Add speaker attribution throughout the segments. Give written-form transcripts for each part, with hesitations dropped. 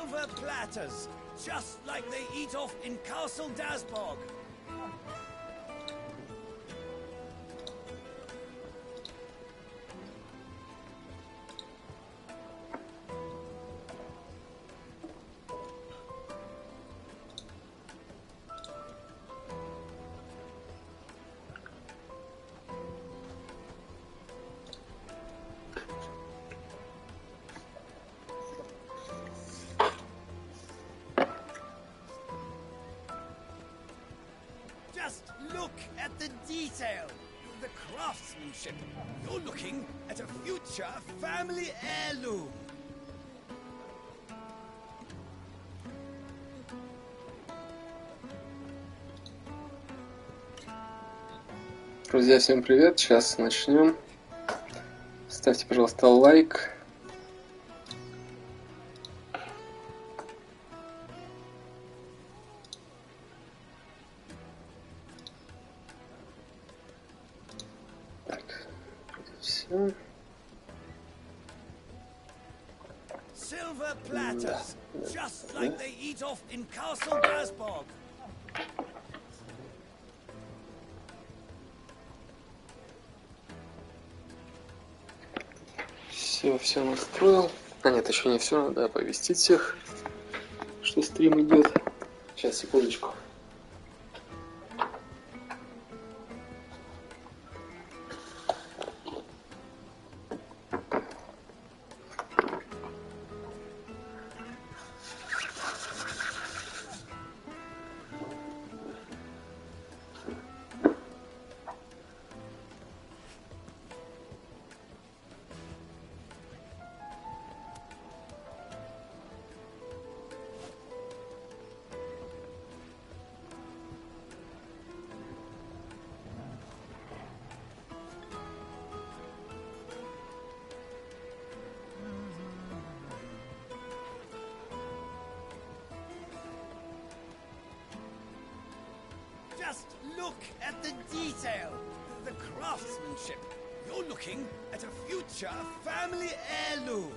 Speaker 1: Silver platters, just like they eat off in Castle Dasbog. Just look at the detail, the craftsmanship. You're looking at a future family heirloom.
Speaker 2: Друзья, всем привет! Сейчас начнем. Ставьте, пожалуйста, лайк. Все.
Speaker 1: Silver platters, just like they eat off in Castle Dasbog.
Speaker 2: Все настроил. А нет, еще не все, надо оповестить всех, что стрим идет. Сейчас, секундочку.
Speaker 1: Just look at the detail, the craftsmanship. You're looking at a future family heirloom.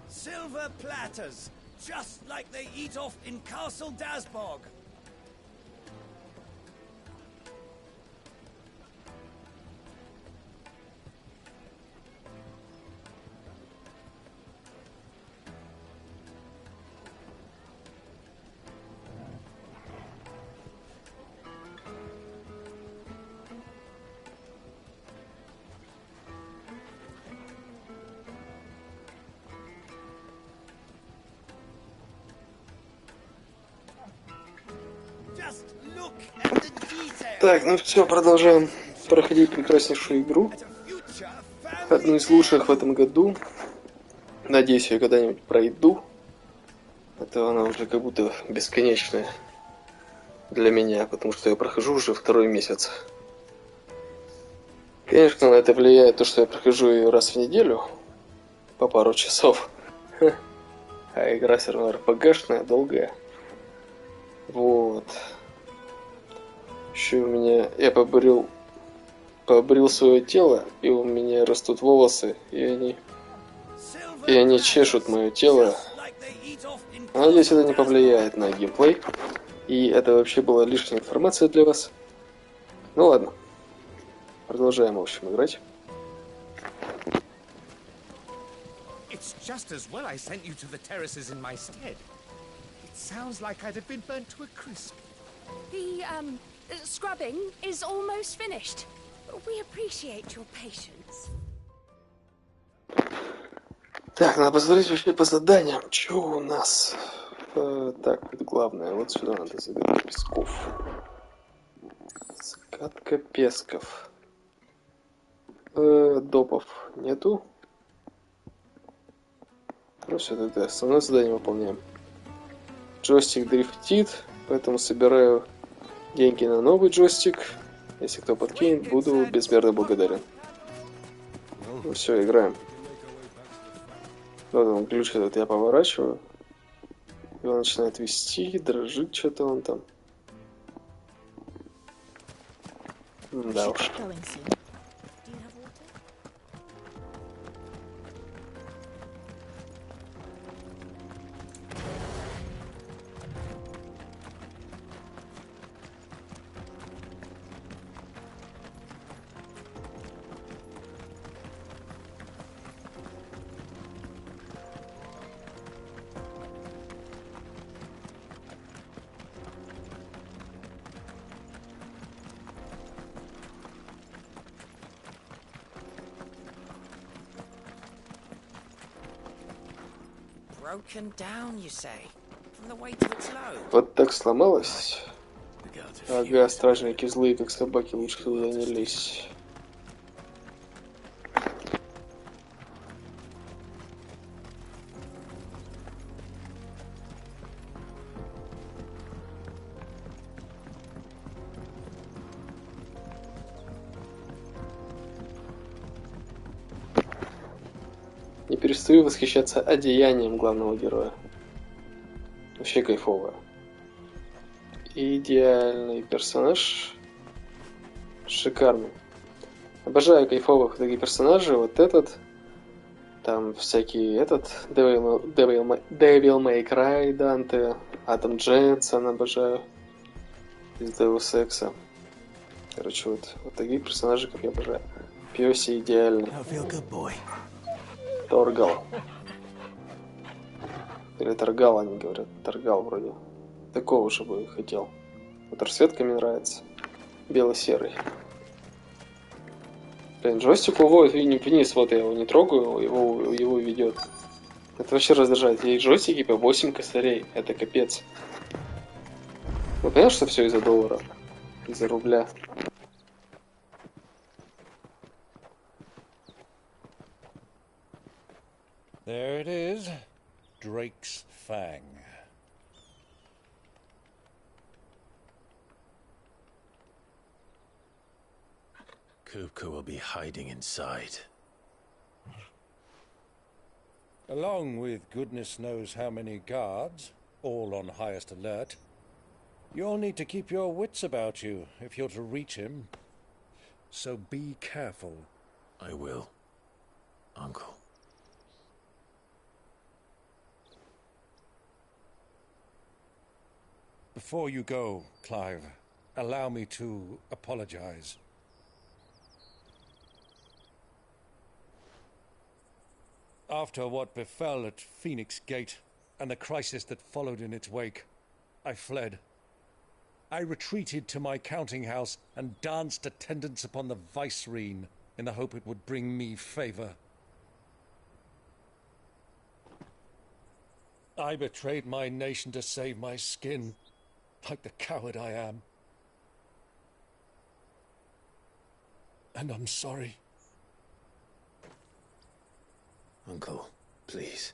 Speaker 1: Silver platters, just like they eat off in Castle Dasbog.
Speaker 2: Так, ну все, продолжаем проходить прекраснейшую игру. Одну из лучших в этом году. Надеюсь, я когда-нибудь пройду. А то она уже как будто бесконечная для меня, потому что я прохожу уже второй месяц. Конечно, на это влияет то, что я прохожу ее раз в неделю, по пару часов. А игра все равно РПГшная, долгая. Вот. Еще у меня... Я побрил свое тело, и у меня растут волосы, и они чешут мое тело. Надеюсь, это не повлияет на геймплей. И это вообще была лишняя информация для вас. Ну ладно. Продолжаем, в общем, играть.
Speaker 1: It's just as well I sent you to the terraces in my stead. It sounds like I'd have been burnt to a crisp.
Speaker 3: The, scrubbing is almost finished. We appreciate your patience.
Speaker 2: Так, надо посмотреть вообще по заданиям, что у нас. Так, вот главное, вот сюда надо забирать песков. Скатка песков. Допов нету. Ну все, тогда основное задание выполняем. Джойстик дрифтит, поэтому собираю деньги на новый джойстик. Если кто подкинет, буду безмерно благодарен. Ну все, играем. Вот он, ключ этот я поворачиваю. И он начинает вести, дрожит что-то он там. Да уж.
Speaker 4: Broken down, you say, from the weight of its load.
Speaker 2: Вот так сломалось. Ага, стражники злые, как собаки, лучше туда не лезь. Не перестаю восхищаться одеянием главного героя. Вообще кайфово. Идеальный персонаж. Шикарный. Обожаю кайфовых таких персонажей. Вот этот. Там всякие этот. Devil May Cry, Dante. Адам Дженсен обожаю. Из Deus Ex'а. Короче, вот таких персонажей, как я обожаю. Пёси идеальный. Торгал. Или торгал, они говорят. Торгал вроде. Такого же бы хотел. Вот расцветка мне нравится. Бело-серый. Блин, джойстик уводит вниз. Вот я его не трогаю, его ведет. Это вообще раздражает. Есть джойстики по 8 косарей. Это капец. Вы понимаете, что все из-за доллара? Из-за рубля.
Speaker 5: There it is, Drake's Fang.
Speaker 6: Kupka will be hiding inside.
Speaker 5: Along with goodness knows how many guards, all on highest alert, you'll need to keep your wits about you if you're to reach him. So be careful.
Speaker 6: I will, Uncle.
Speaker 5: Before you go, Clive, allow me to apologize. After what befell at Phoenix Gate and the crisis that followed in its wake, I fled. I retreated to my counting house and danced attendance upon the vicereine in the hope it would bring me favor. I betrayed my nation to save my skin, like the coward I am. And I'm sorry.
Speaker 6: Uncle, please.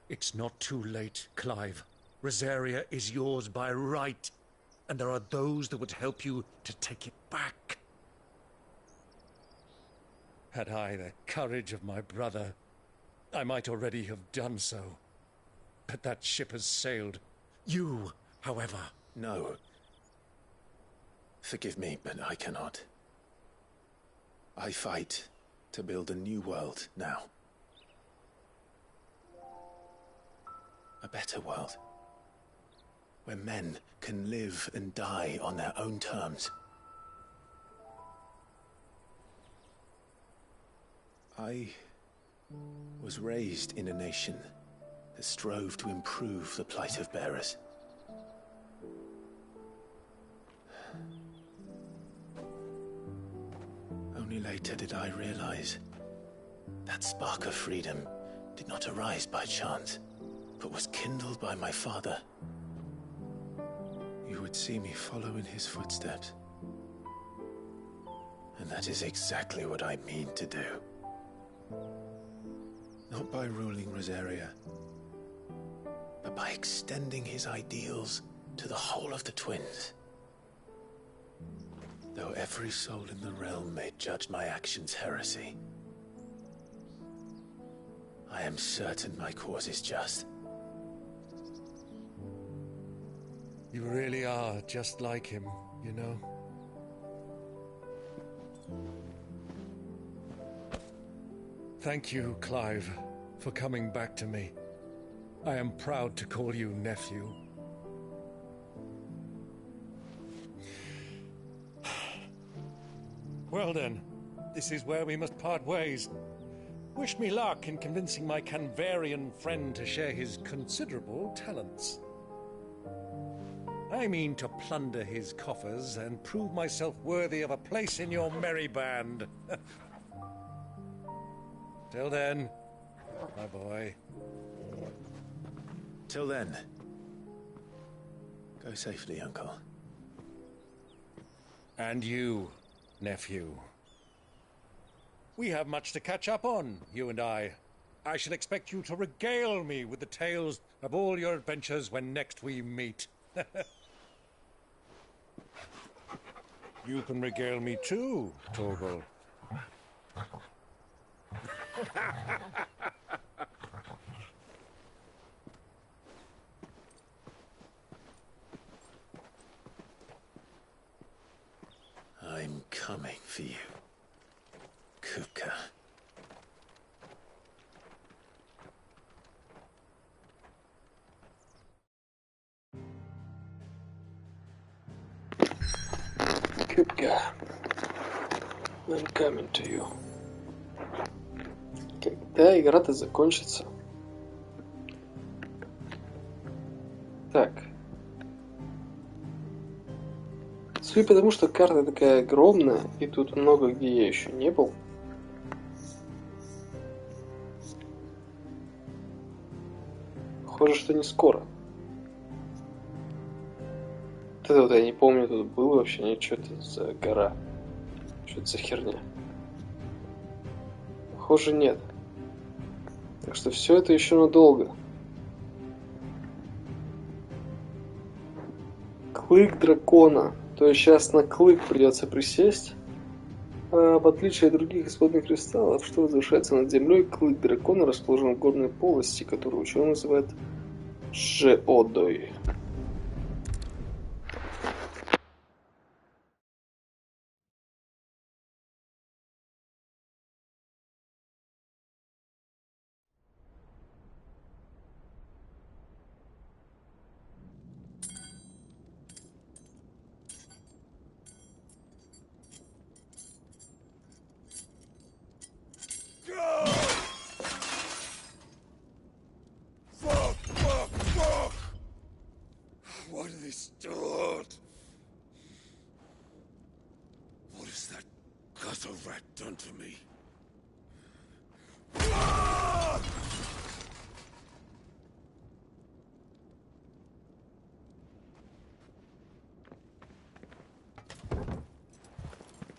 Speaker 5: It's not too late, Clive. Rosaria is yours by right, and there are those that would help you to take it back. Had I the courage of my brother, I might already have done so. But that ship has sailed. You, however...
Speaker 6: No. Forgive me, but I cannot. I fight to build a new world now. A better world. Where men can live and die on their own terms. I was raised in a nation that strove to improve the plight of bearers. Only later did I realize that spark of freedom did not arise by chance, but was kindled by my father. You would see me follow in his footsteps. And that is exactly what I mean to do. Not by ruling Rosaria, but by extending his ideals to the whole of the twins. Though every soul in the realm may judge my actions heresy, I am certain my cause is just.
Speaker 5: You really are just like him, you know. Thank you, Clive, for coming back to me. I am proud to call you nephew. Well then, this is where we must part ways. Wish me luck in convincing my Canvarian friend to share his considerable talents. I mean to plunder his coffers and prove myself worthy of a place in your merry band. Till then, my boy.
Speaker 6: Till then, go safely, Uncle.
Speaker 5: And you, nephew. We have much to catch up on, you and I. I shall expect you to regale me with the tales of all your adventures when next we meet. You can regale me too, Torgal.
Speaker 6: I'm coming for you, Kupka.
Speaker 2: Kupka. I'm coming to you. Когда игра-то закончится? Так. Судя по тому, что карта такая огромная, и тут много где я еще не был. Похоже, что не скоро. Вот это вот я не помню, тут было вообще, нет, что это за гора. Что это за херня? Похоже, нет. Так что все это еще надолго. Клык дракона. То есть сейчас на клык придется присесть. А в отличие от других исходных кристаллов, что возвышается над землей, клык дракона расположен в горной полости, которую ученые называют Жеодой.
Speaker 1: What are they stored? What has that gutter rat done to me?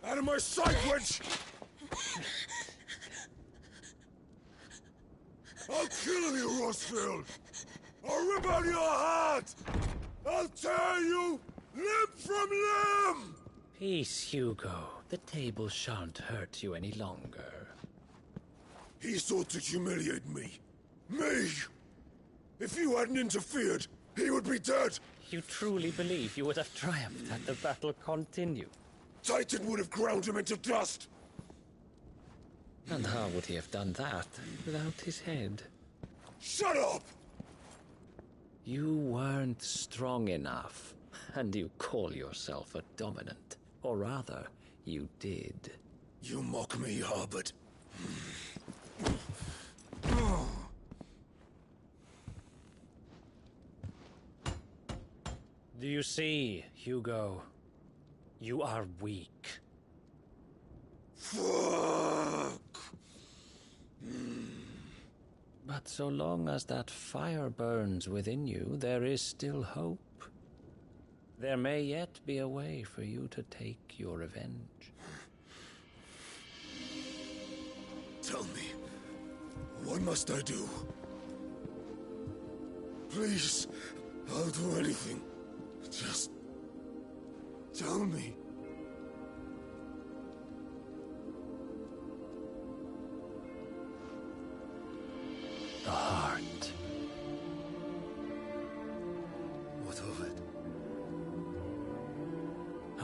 Speaker 1: Out of my sight, wench! I'll kill you, Rossfield! I'll rip out your heart! I'll tear you limb from limb!
Speaker 7: Peace, Hugo. The table shan't hurt you any longer.
Speaker 1: He sought to humiliate me. Me! If you hadn't interfered, he would be dead!
Speaker 7: You truly believe you would have triumphed had the battle continued?
Speaker 1: Titan would have ground him into dust!
Speaker 7: And how would he have done that without his head?
Speaker 1: Shut up!
Speaker 7: You weren't strong enough, and you call yourself a dominant. Or rather, you did.
Speaker 1: You mock me, Harbert.
Speaker 7: Do you see, Hugo? You are weak.
Speaker 1: Fuck.
Speaker 7: But so long as that fire burns within you, there is still hope. There may yet be a way for you to take your revenge.
Speaker 1: Tell me, what must I do? Please, I'll do anything. Just tell me.
Speaker 7: The heart.
Speaker 1: What of it?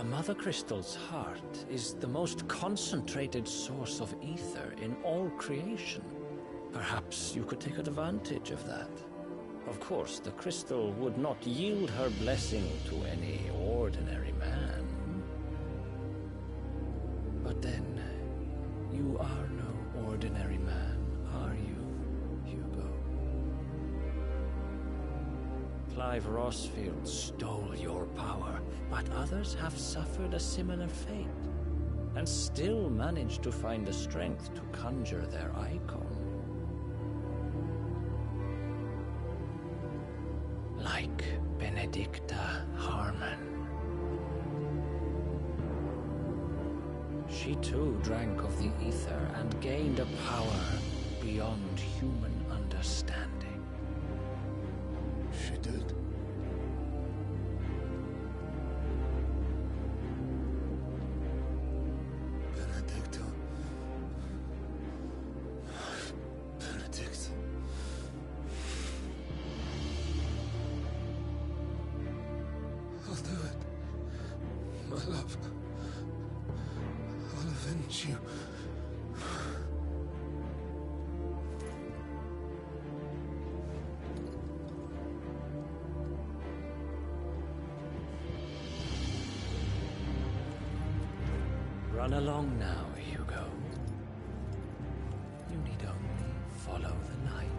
Speaker 7: A mother crystal's heart is the most concentrated source of ether in all creation. Perhaps you could take advantage of that. Of course, the crystal would not yield her blessing to any ordinary man. But then, you are no ordinary man, are you, Hugo? Clive Rossfield stole your power, but others have suffered a similar fate, and still managed to find the strength to conjure their icon. Like Benedicta Harmon. She too drank of the ether and gained a power beyond human understanding.
Speaker 1: She did. Benedicta. Benedict. I'll do it. My love. I'll avenge you.
Speaker 7: Run along now, Hugo. You need only follow the light.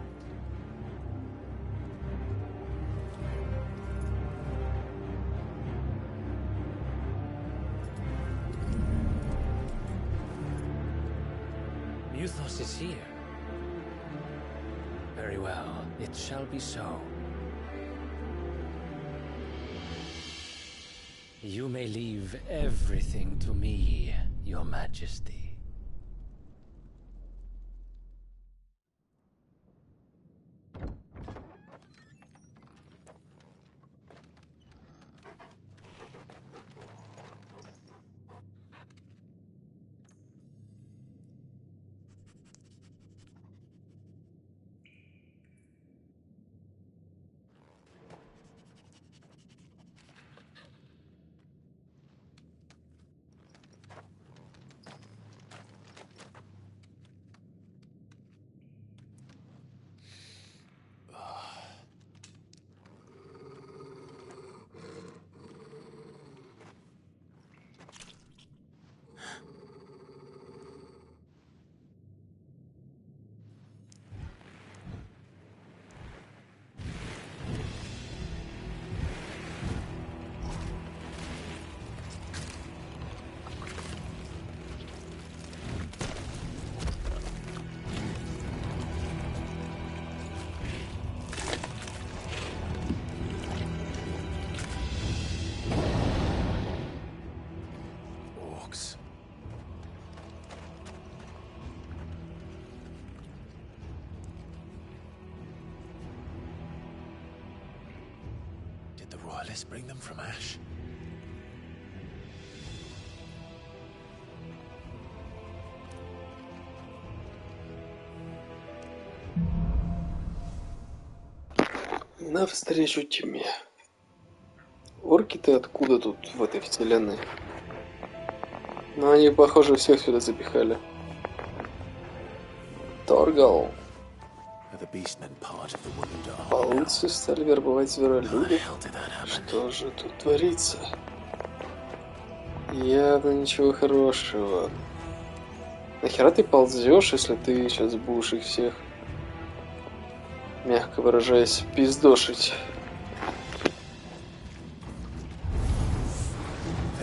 Speaker 7: Muthos is here. Very well, it shall be so. You may leave everything to me, Your Majesty.
Speaker 6: Royalists bring them from Ash?
Speaker 2: Навстречу тьме. Орки-то откуда тут в этой вселенной? Но они, похоже, всех сюда запихали. Торгал. Полуцы стали вербовать зверолюдов. Что же тут творится? Явно ничего хорошего. Нахера ты ползешь, если ты сейчас будешь их всех, мягко выражаясь, пиздошить?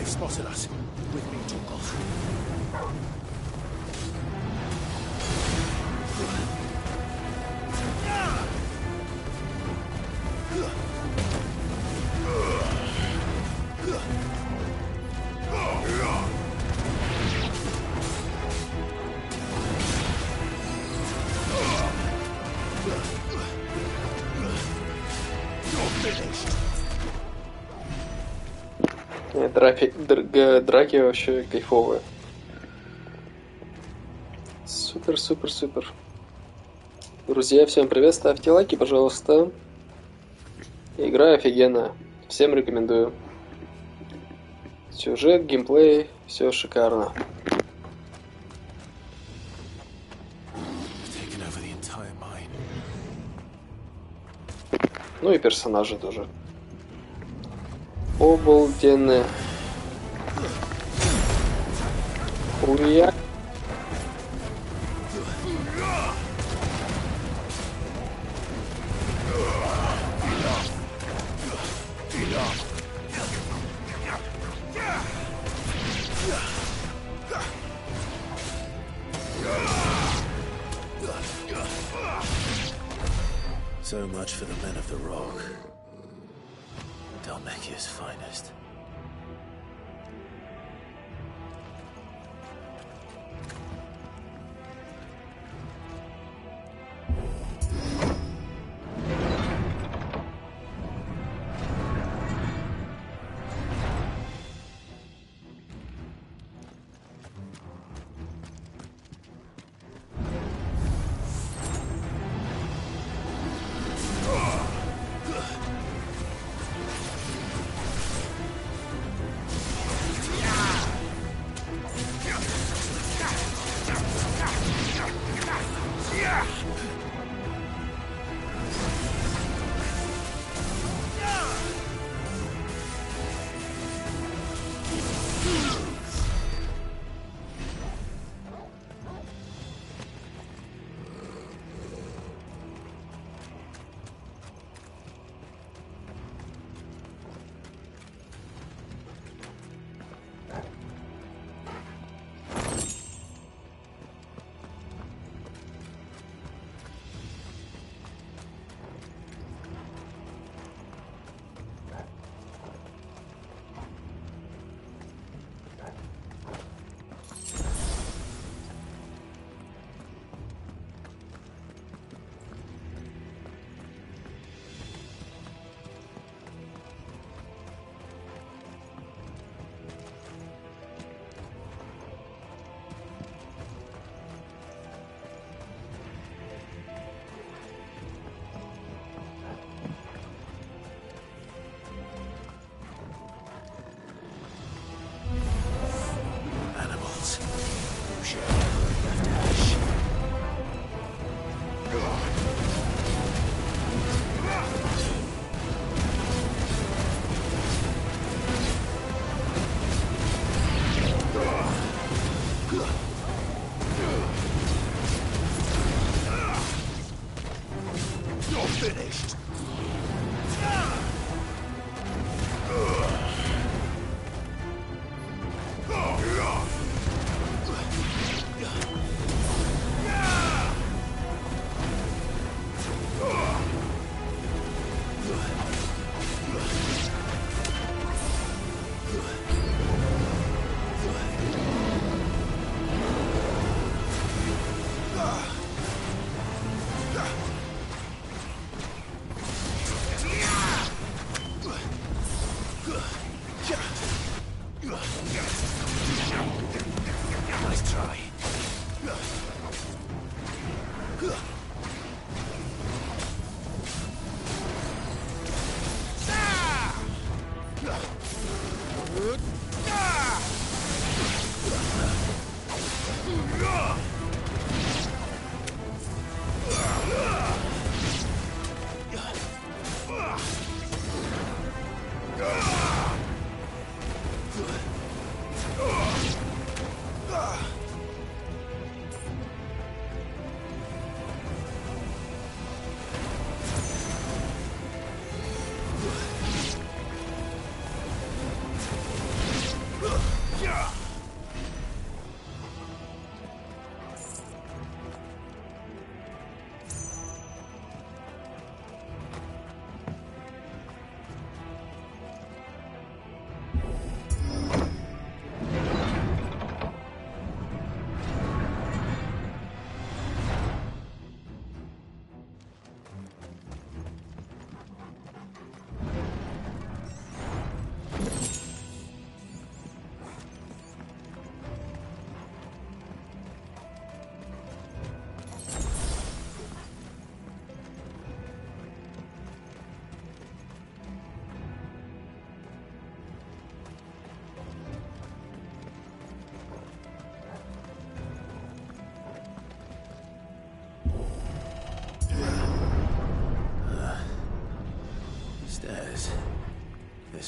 Speaker 6: spotted us. With me, Torgoth.
Speaker 2: Драки вообще кайфовые. Супер, супер, супер. Друзья, всем привет, ставьте лайки, пожалуйста. Игра офигенная. Всем рекомендую. Сюжет, геймплей, все шикарно. Ну и персонажи тоже. Обалденные. Уя.
Speaker 6: So much for the men of the rock. Dalmekia's finest.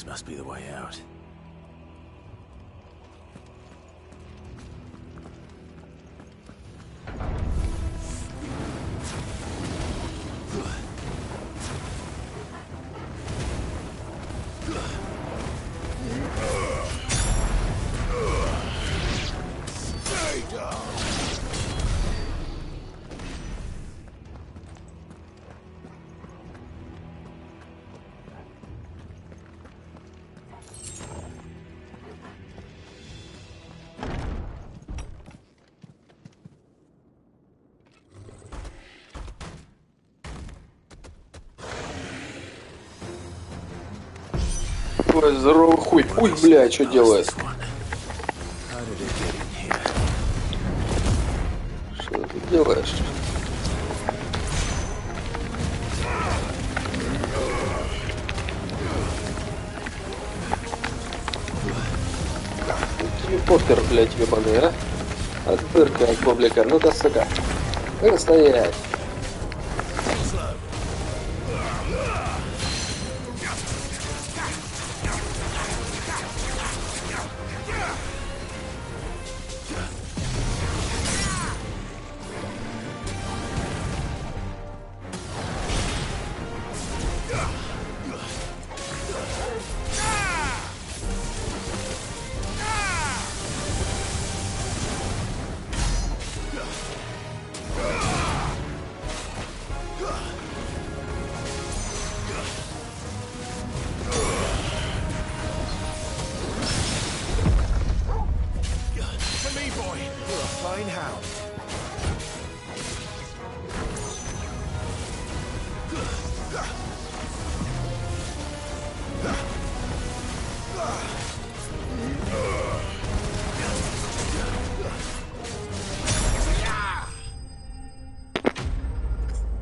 Speaker 6: This must be the way out.
Speaker 2: Ой, здоровый хуй. Ой, бля, что делает? Что ты делаешь? Телепортер, блядь, ебаный, а? Отдырка от бублика. Ну-ка, сука. Ну-ка, стоять.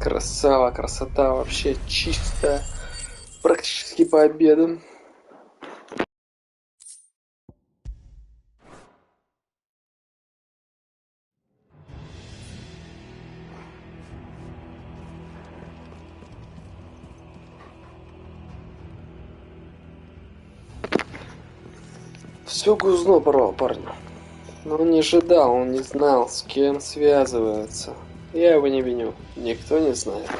Speaker 2: Красава, красота, вообще чисто, практически по обеду. Все гузно порвал парня. Но он не ожидал, он не знал, с кем связывается. Я его не виню, никто не знает.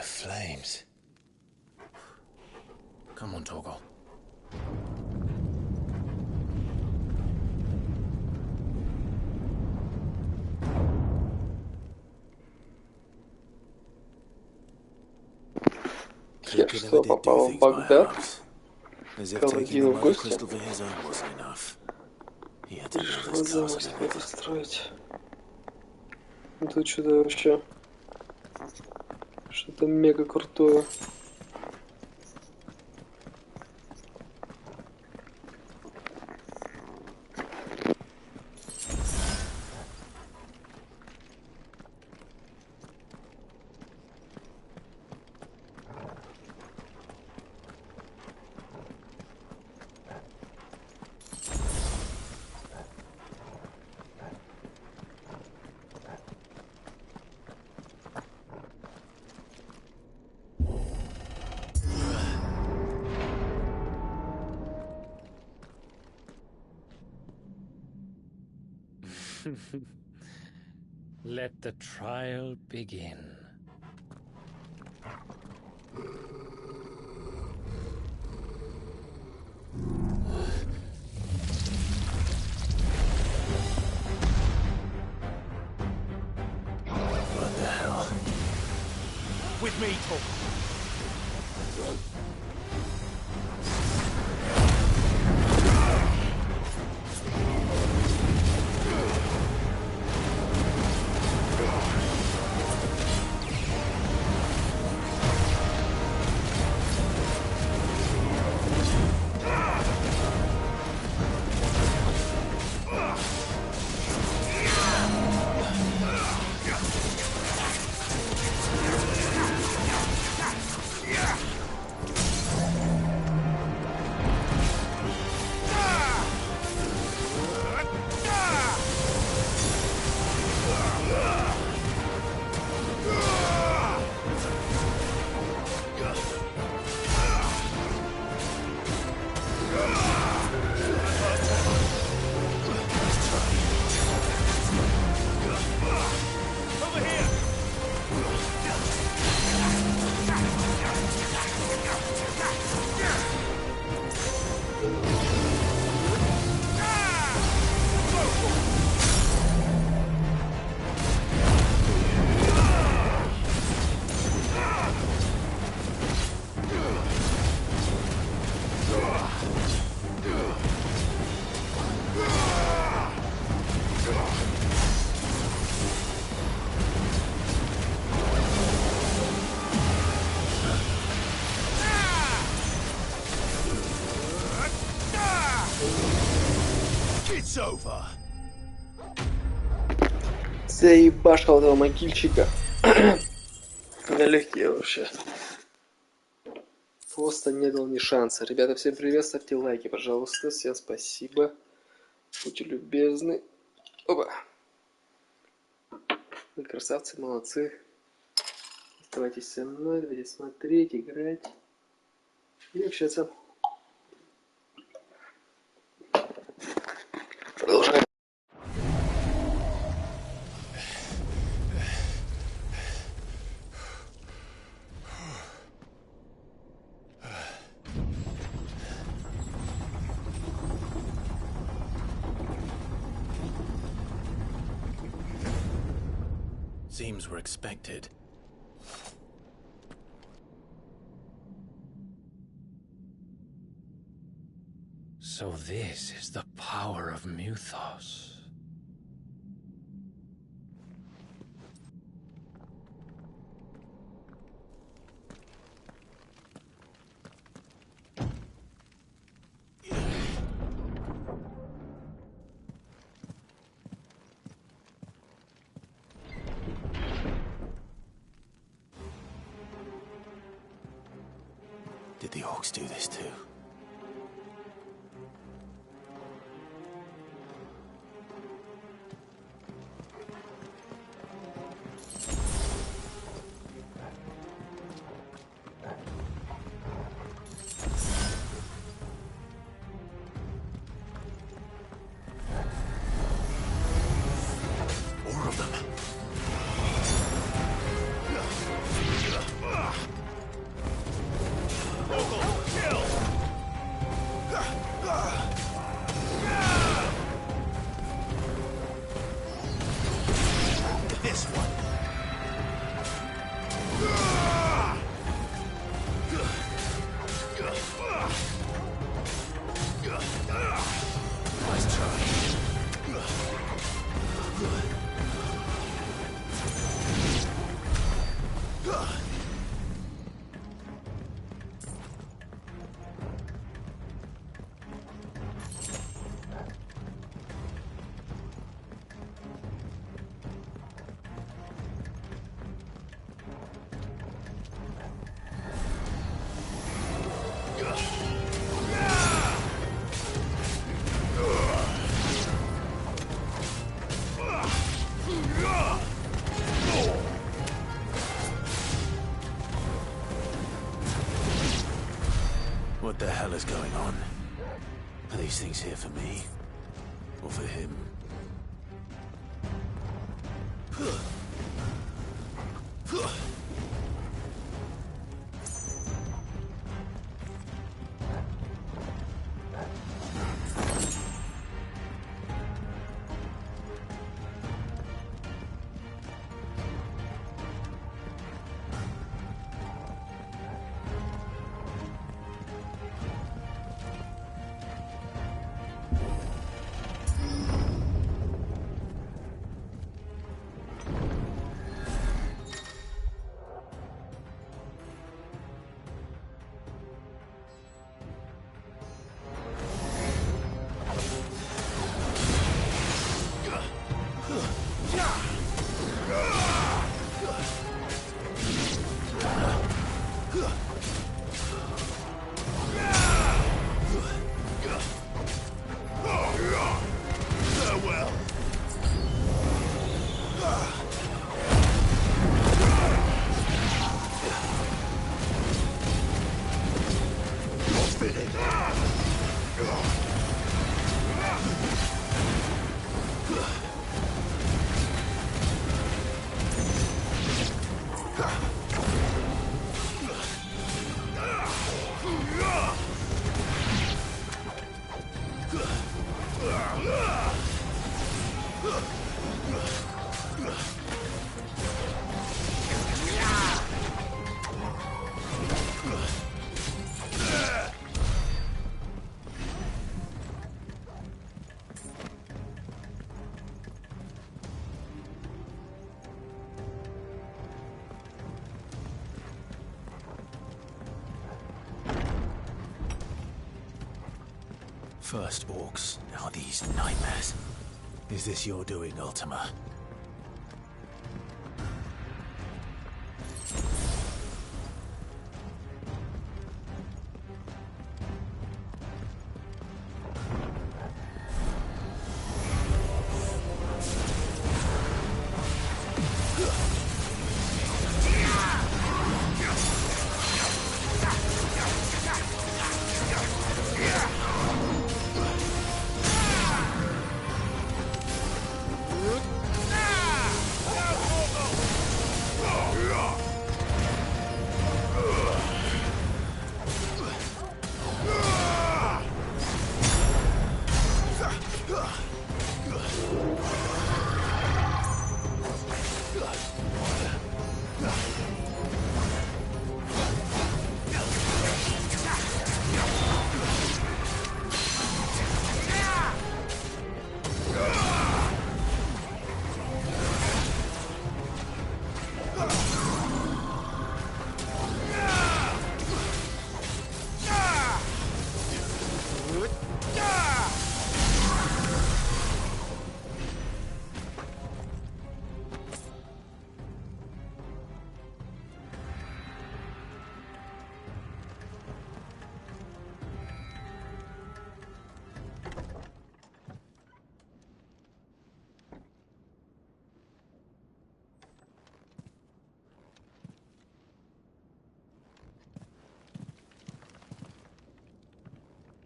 Speaker 6: Flames. Come on, Torgal.
Speaker 2: Я что, попал в Багдад? Колодил в гости? Решил замысел построить. Тут что-то вообще... Что-то мега крутое.
Speaker 7: Let the trial begin.
Speaker 6: What the hell?
Speaker 1: With me, Talk.
Speaker 6: over.
Speaker 2: Заебашил этого могильщика. Налегке вообще. Просто не дал ни шанса. Ребята, всем привет, ставьте лайки, пожалуйста. Всем спасибо. Будьте любезны. Опа. Вы красавцы, молодцы. Оставайтесь со мной, давайте смотреть, играть и общаться. Продолжаем.
Speaker 6: Seems we're expected.
Speaker 7: So this is the power of Muthos.
Speaker 6: Did the orcs do this too? More of them. This one. Nice try. What the hell is going on? Are these things here for me? Or for him? First orcs, now these nightmares. Is this your doing, Ultima?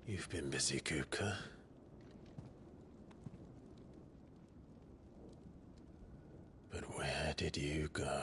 Speaker 6: You've been busy, Kupka. But where did you go?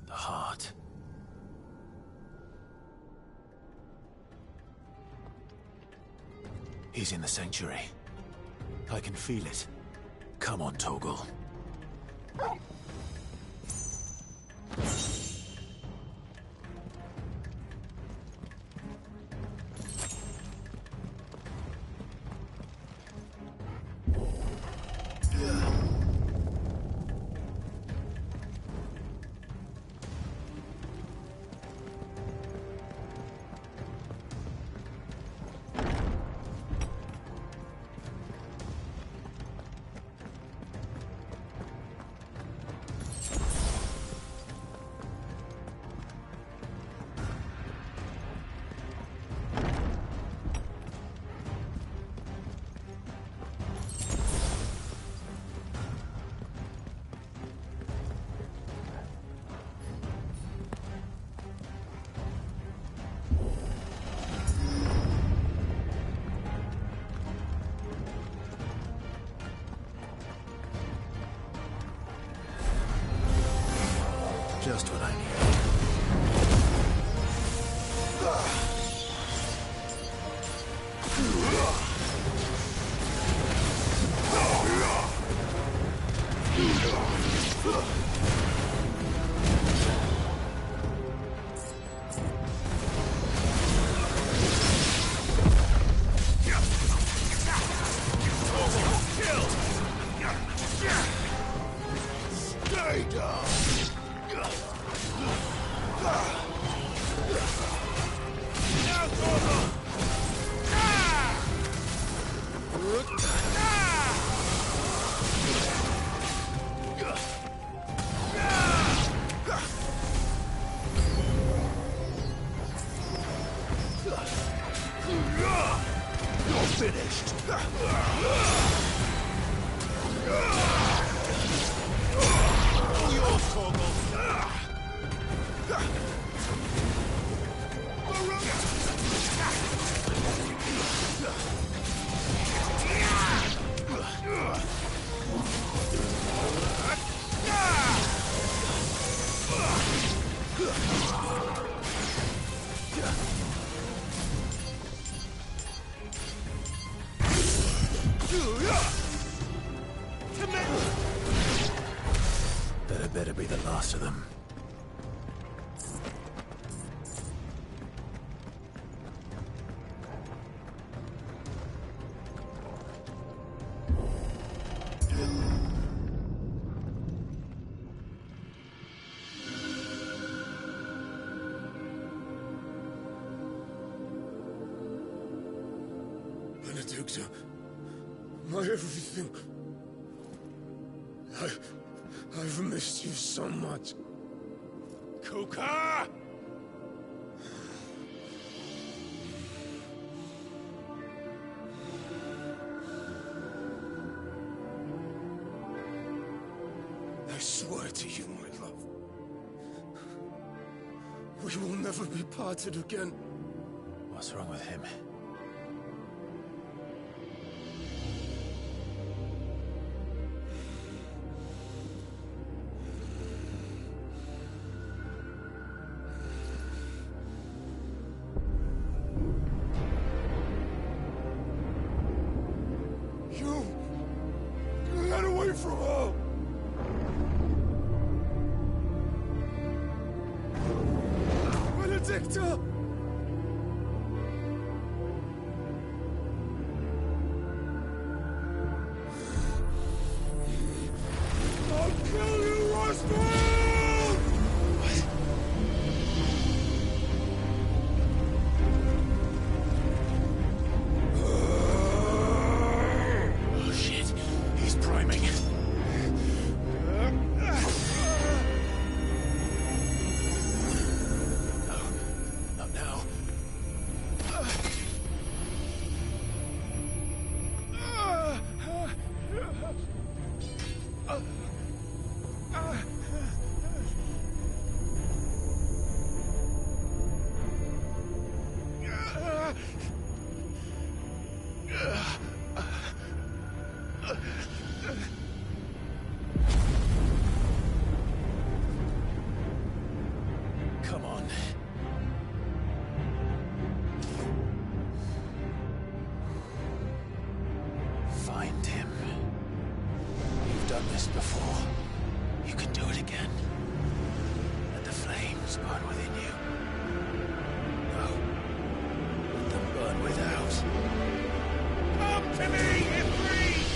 Speaker 6: The heart. He's in the sanctuary. I can feel it. Come on, Toggle. Just what I need. Stay down. You're finished. Yours, Torgal. That better be the last of them.
Speaker 8: Benedicta, my everything. I've missed you so much.
Speaker 1: Kuka!
Speaker 8: I swear to you, my love, we will never be parted again.
Speaker 6: What's wrong with him?
Speaker 8: You got away from her. Benedicta! I'll kill you, Roswell!
Speaker 6: Oh shit, he's priming. Not now. Come on. Find him. You've done this before. You can do it again. Let the flames burn within you. No. Let them burn without.
Speaker 1: Come to me, Ifrit!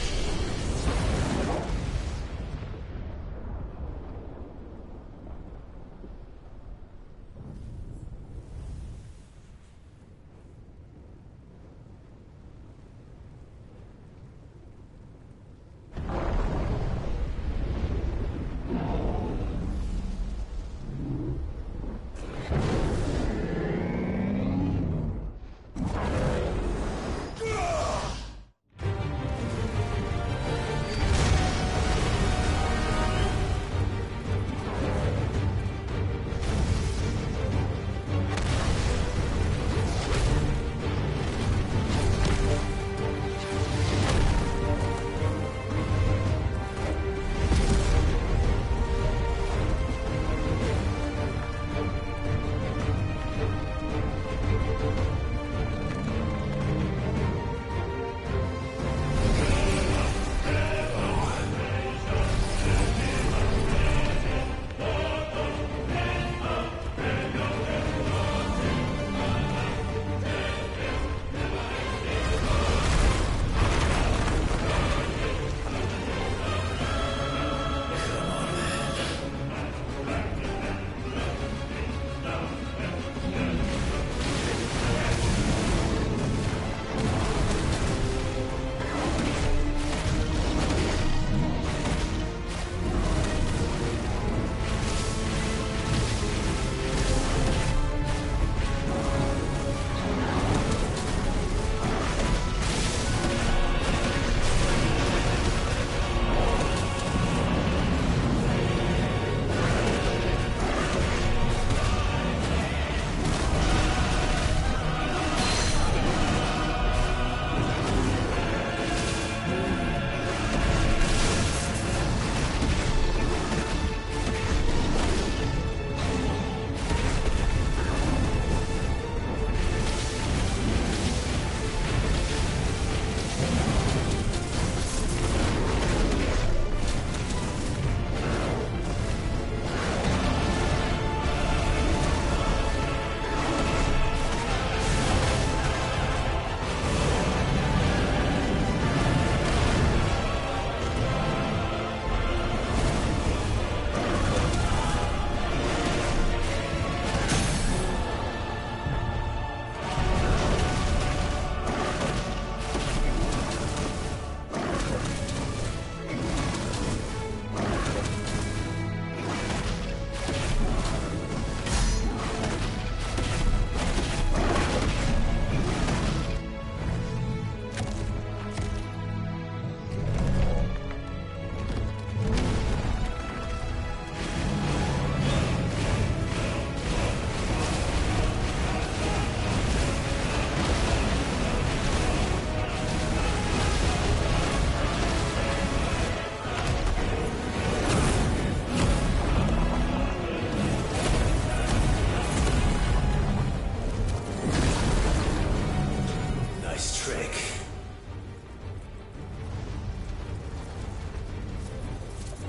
Speaker 6: trick.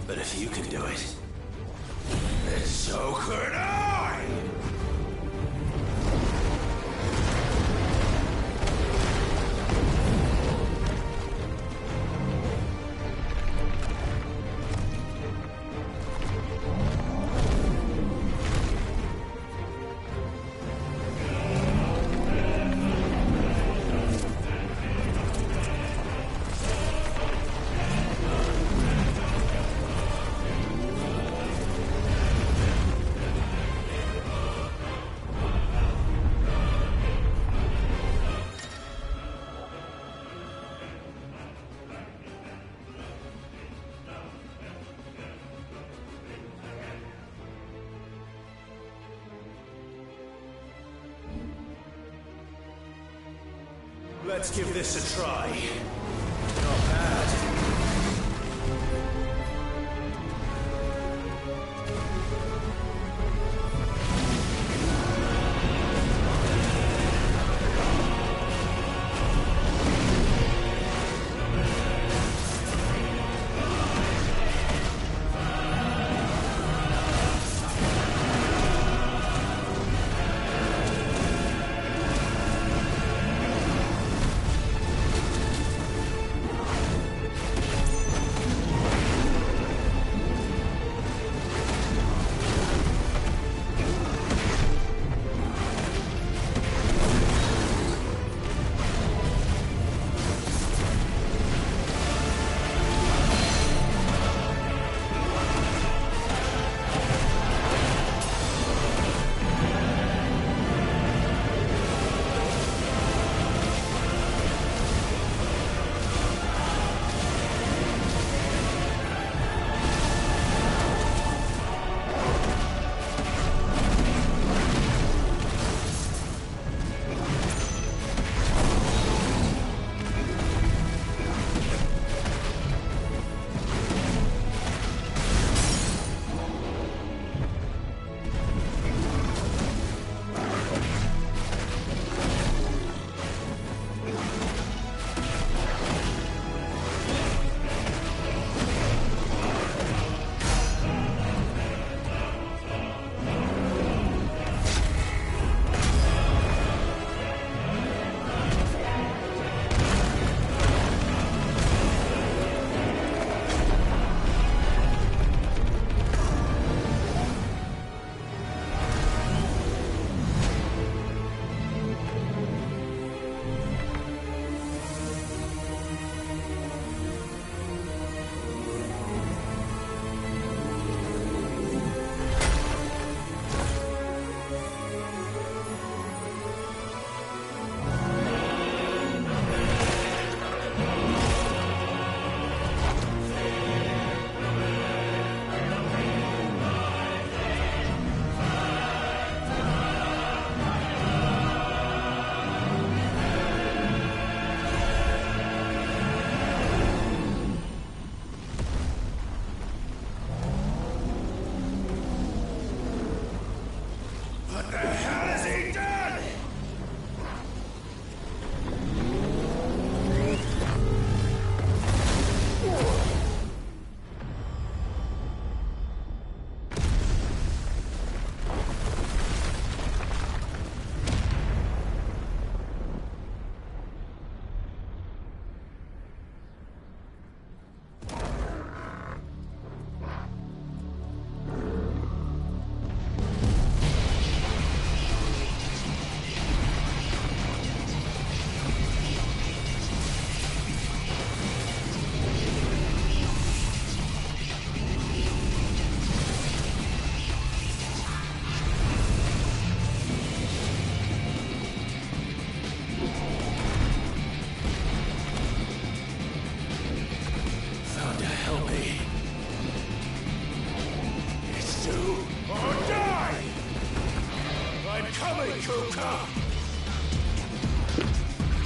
Speaker 6: But if you can do it, then so could I! Let's give this a try. Not bad.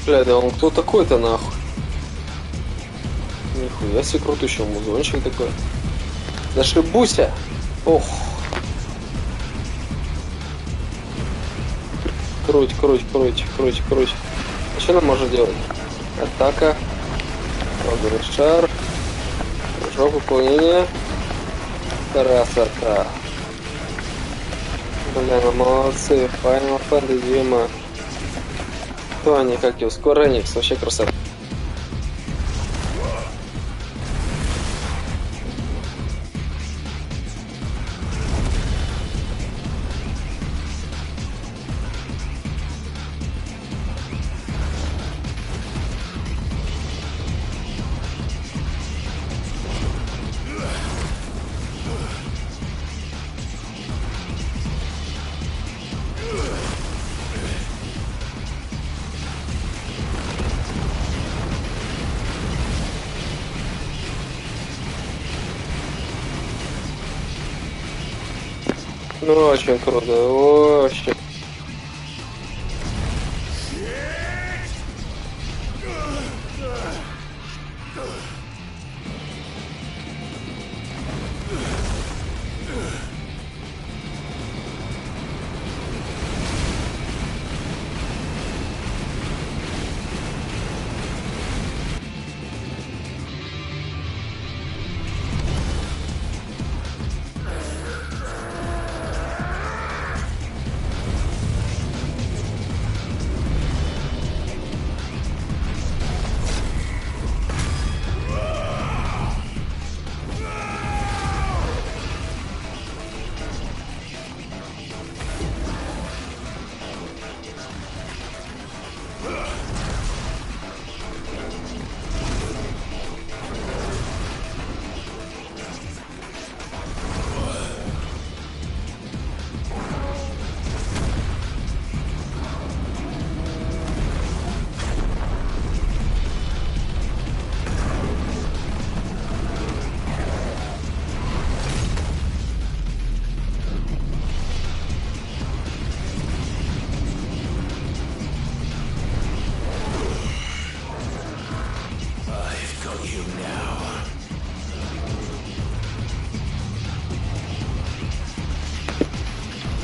Speaker 2: Бля, да он кто такой-то нахуй? Нихуя себе крутущий музончик такой. Зашибуся! Ох! Круть. Что нам можно делать? Атака. Огненный шар. Прыжок выполнения. Красота. Бля, мы молодцы. Final Fantasy. Кто они, как его? Скоренix. Вообще красота. Ну, очень круто, очень.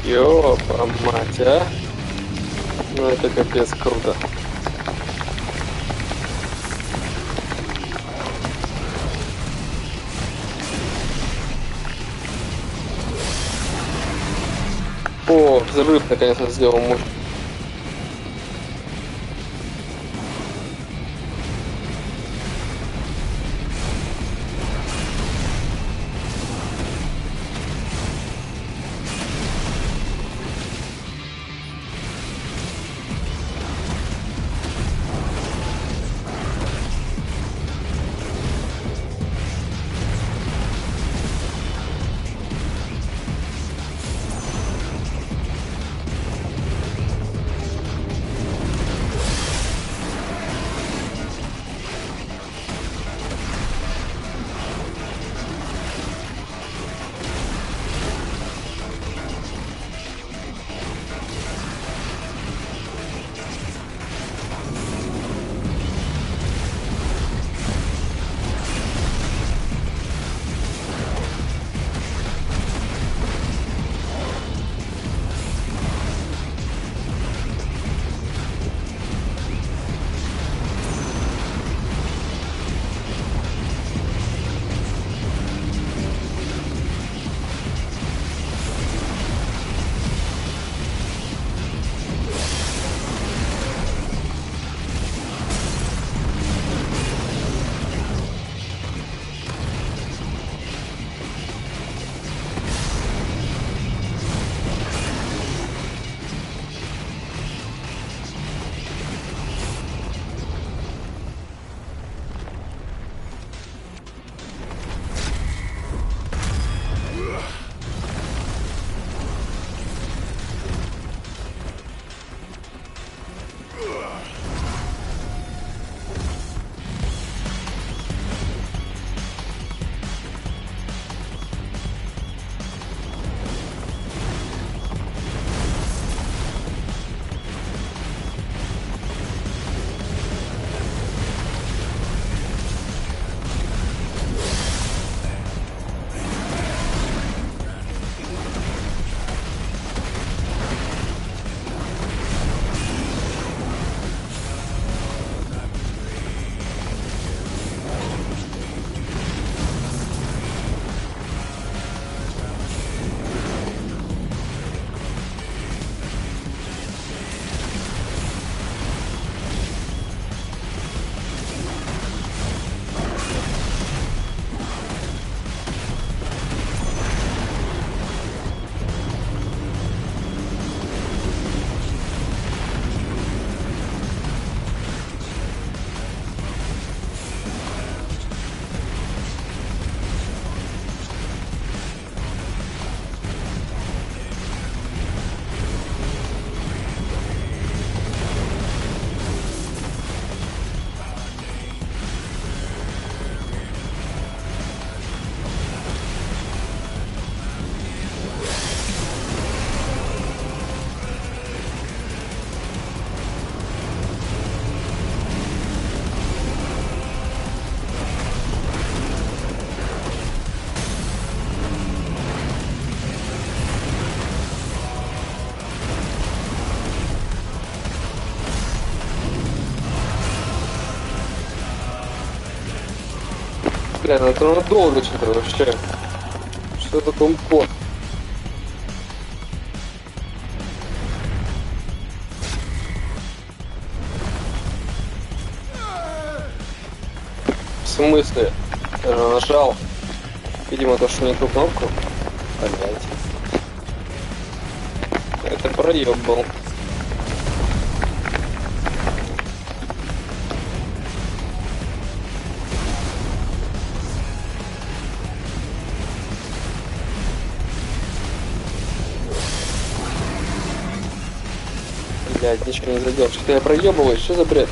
Speaker 2: Ёпа мать, а? Ну это капец круто. О, взрыв наконец-то сделал мощь. Бля, ну это надолго что-то вообще. Что такое бот? В смысле? Я же нажал. Видимо, то, что не ту кнопку. Понять. Это проеб был. Блядь, ничего не задел. Что-то я проебываюсь. Что за бред?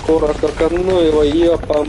Speaker 2: Скоро как оно его епам.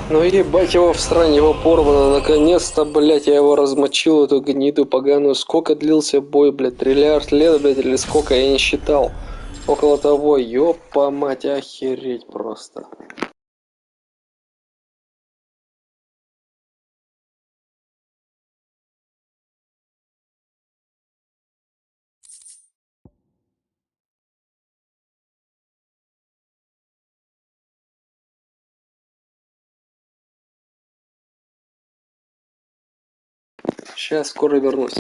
Speaker 2: Ну ебать его в срань, его порвано, наконец-то, блядь, я его размочил, эту гниду поганую. Сколько длился бой, блядь, триллиард лет, блядь, или сколько, я не считал. Около того, ёпа мать, охереть просто. Сейчас скоро вернусь.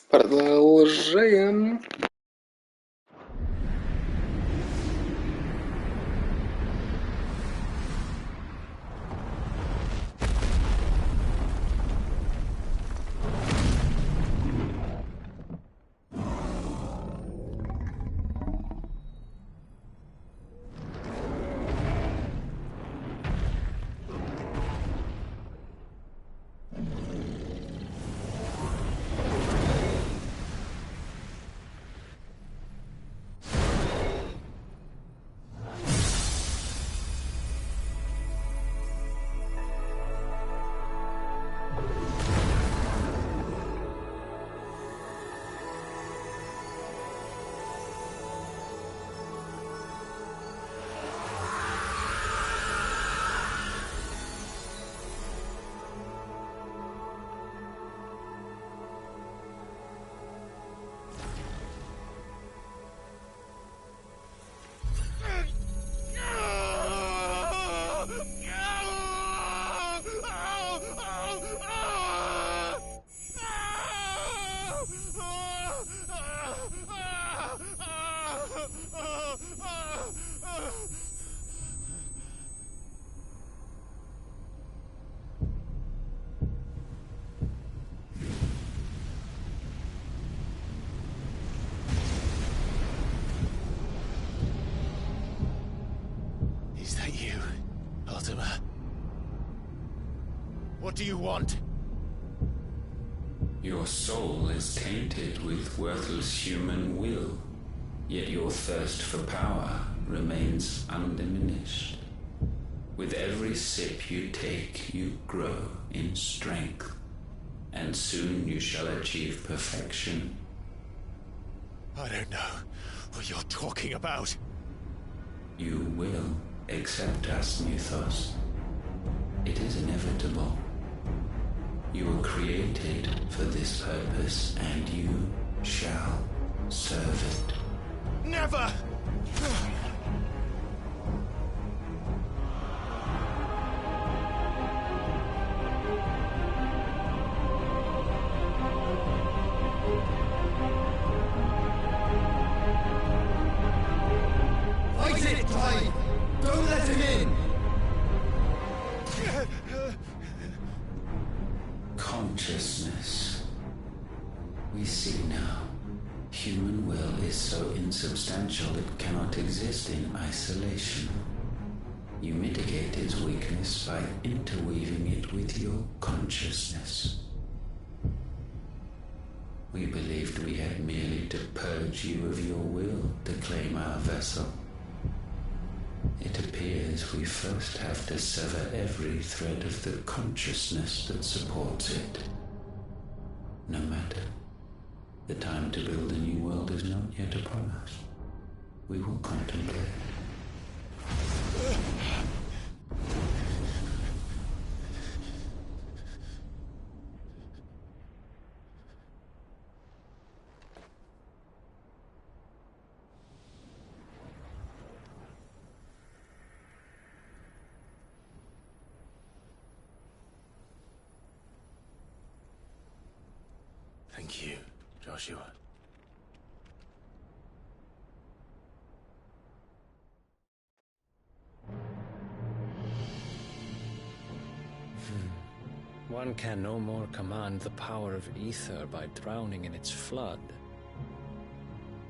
Speaker 2: Продолжаем.
Speaker 6: Is that you, Ultima? What do you want?
Speaker 9: Your soul is tainted with worthless human will, yet your thirst for power remains undiminished. With every sip you take, you grow in strength, and soon you shall achieve perfection.
Speaker 6: I don't know what you're talking about.
Speaker 9: You will accept us, Mythos. It is inevitable. You were created for this purpose, and you shall serve it.
Speaker 6: Never!
Speaker 1: Fight it, Clive! Don't let him in!
Speaker 9: Consciousness. We see now. Human will is so insubstantial it cannot exist in isolation. You mitigate its weakness by interweaving it with your consciousness. We believed we had merely to purge you of your will to claim our vessel. It appears we first have to sever every thread of the consciousness that supports it. No matter. The time to build a new world is not yet upon us. We will contemplate.
Speaker 6: Thank you, Joshua.
Speaker 7: One can no more command the power of ether by drowning in its flood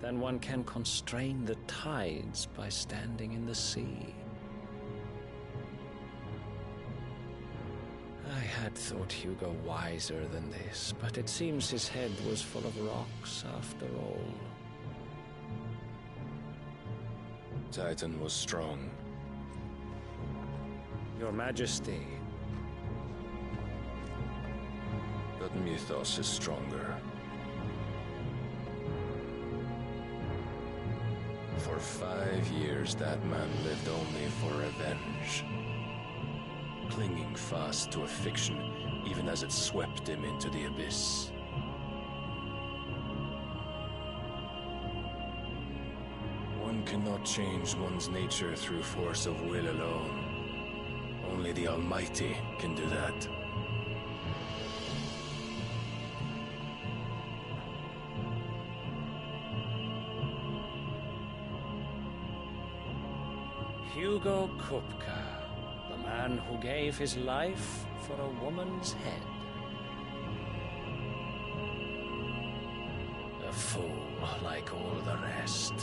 Speaker 7: than one can constrain the tides by standing in the sea. I had thought Hugo wiser than this, but it seems his head was full of rocks after all.
Speaker 10: Titan was strong.
Speaker 7: Your Majesty.
Speaker 10: But Mythos is stronger. For 5 years that man lived only for revenge. Clinging fast to a fiction, even as it swept him into the abyss. One cannot change one's nature through force of will alone. Only the Almighty can do that.
Speaker 7: Hugo Kupka, the man who gave his life for a woman's head. A fool like all the rest.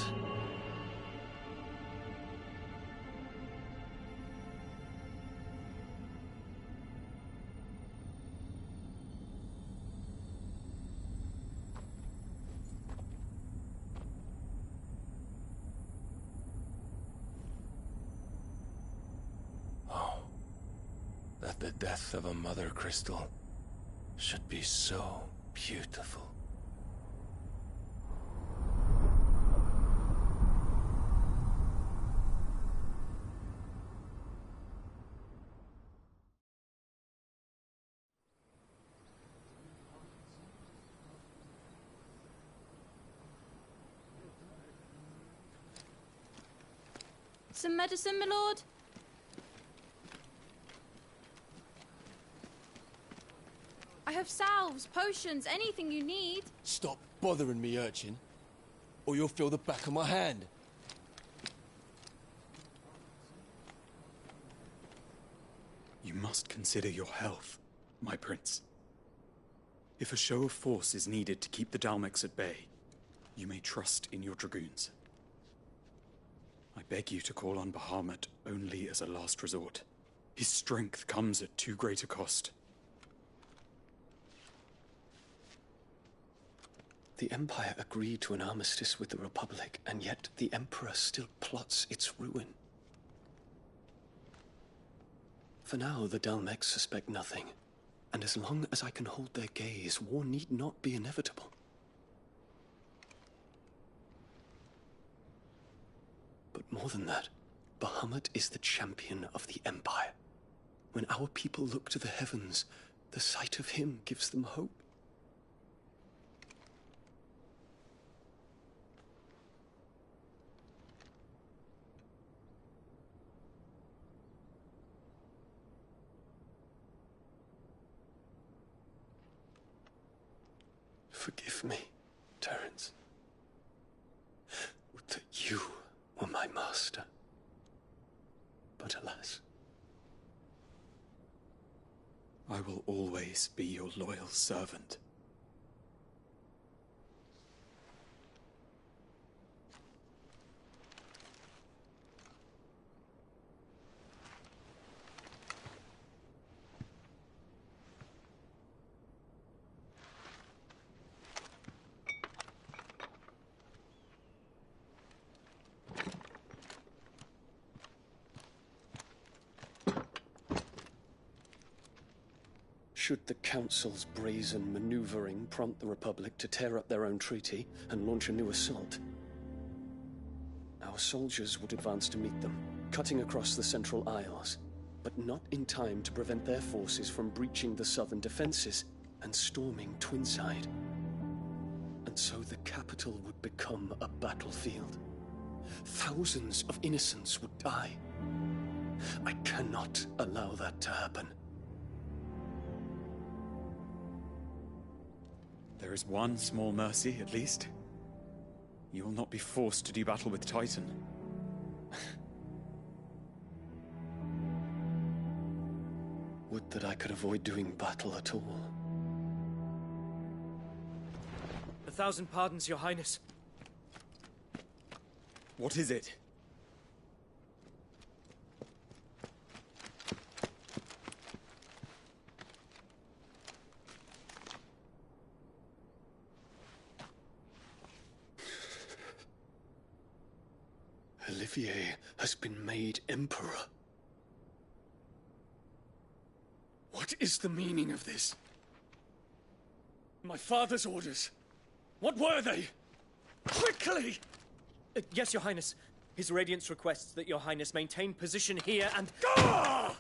Speaker 10: That the death of a mother crystal should be so beautiful.
Speaker 3: Some medicine, my lord? I have salves, potions, anything you need.
Speaker 6: Stop bothering me, urchin, or you'll feel the back of my hand.
Speaker 11: You must consider your health, my prince. If a show of force is needed to keep the Dalmex at bay, you may trust in your dragoons. I beg you to call on Bahamut only as a last resort. His strength comes at too great a cost.
Speaker 12: The Empire agreed to an armistice with the Republic, and yet the Emperor still plots its ruin. For now, the Dalmex suspect nothing, and as long as I can hold their gaze, war need not be inevitable. But more than that, Bahamut is the champion of the Empire. When our people look to the heavens, the sight of him gives them hope. Forgive me, Terence. Would that you were my master. But alas.
Speaker 11: I will always be your loyal servant.
Speaker 12: Should the Council's brazen maneuvering prompt the Republic to tear up their own treaty and launch a new assault, our soldiers would advance to meet them, cutting across the Central Isles, but not in time to prevent their forces from breaching the southern defenses and storming Twinside. And so the capital would become a battlefield. Thousands of innocents would die. I cannot allow that to happen.
Speaker 11: There is one small mercy, at least. You will not be forced to do battle with Titan.
Speaker 12: Would that I could avoid doing battle at all.
Speaker 13: 1,000 pardons, Your Highness.
Speaker 11: What is it?
Speaker 12: Olivier has been made Emperor. What is the meaning of this? My father's orders. What were they? Quickly!
Speaker 13: Yes, Your Highness. His Radiance requests that Your Highness maintain position here and...
Speaker 12: Ah!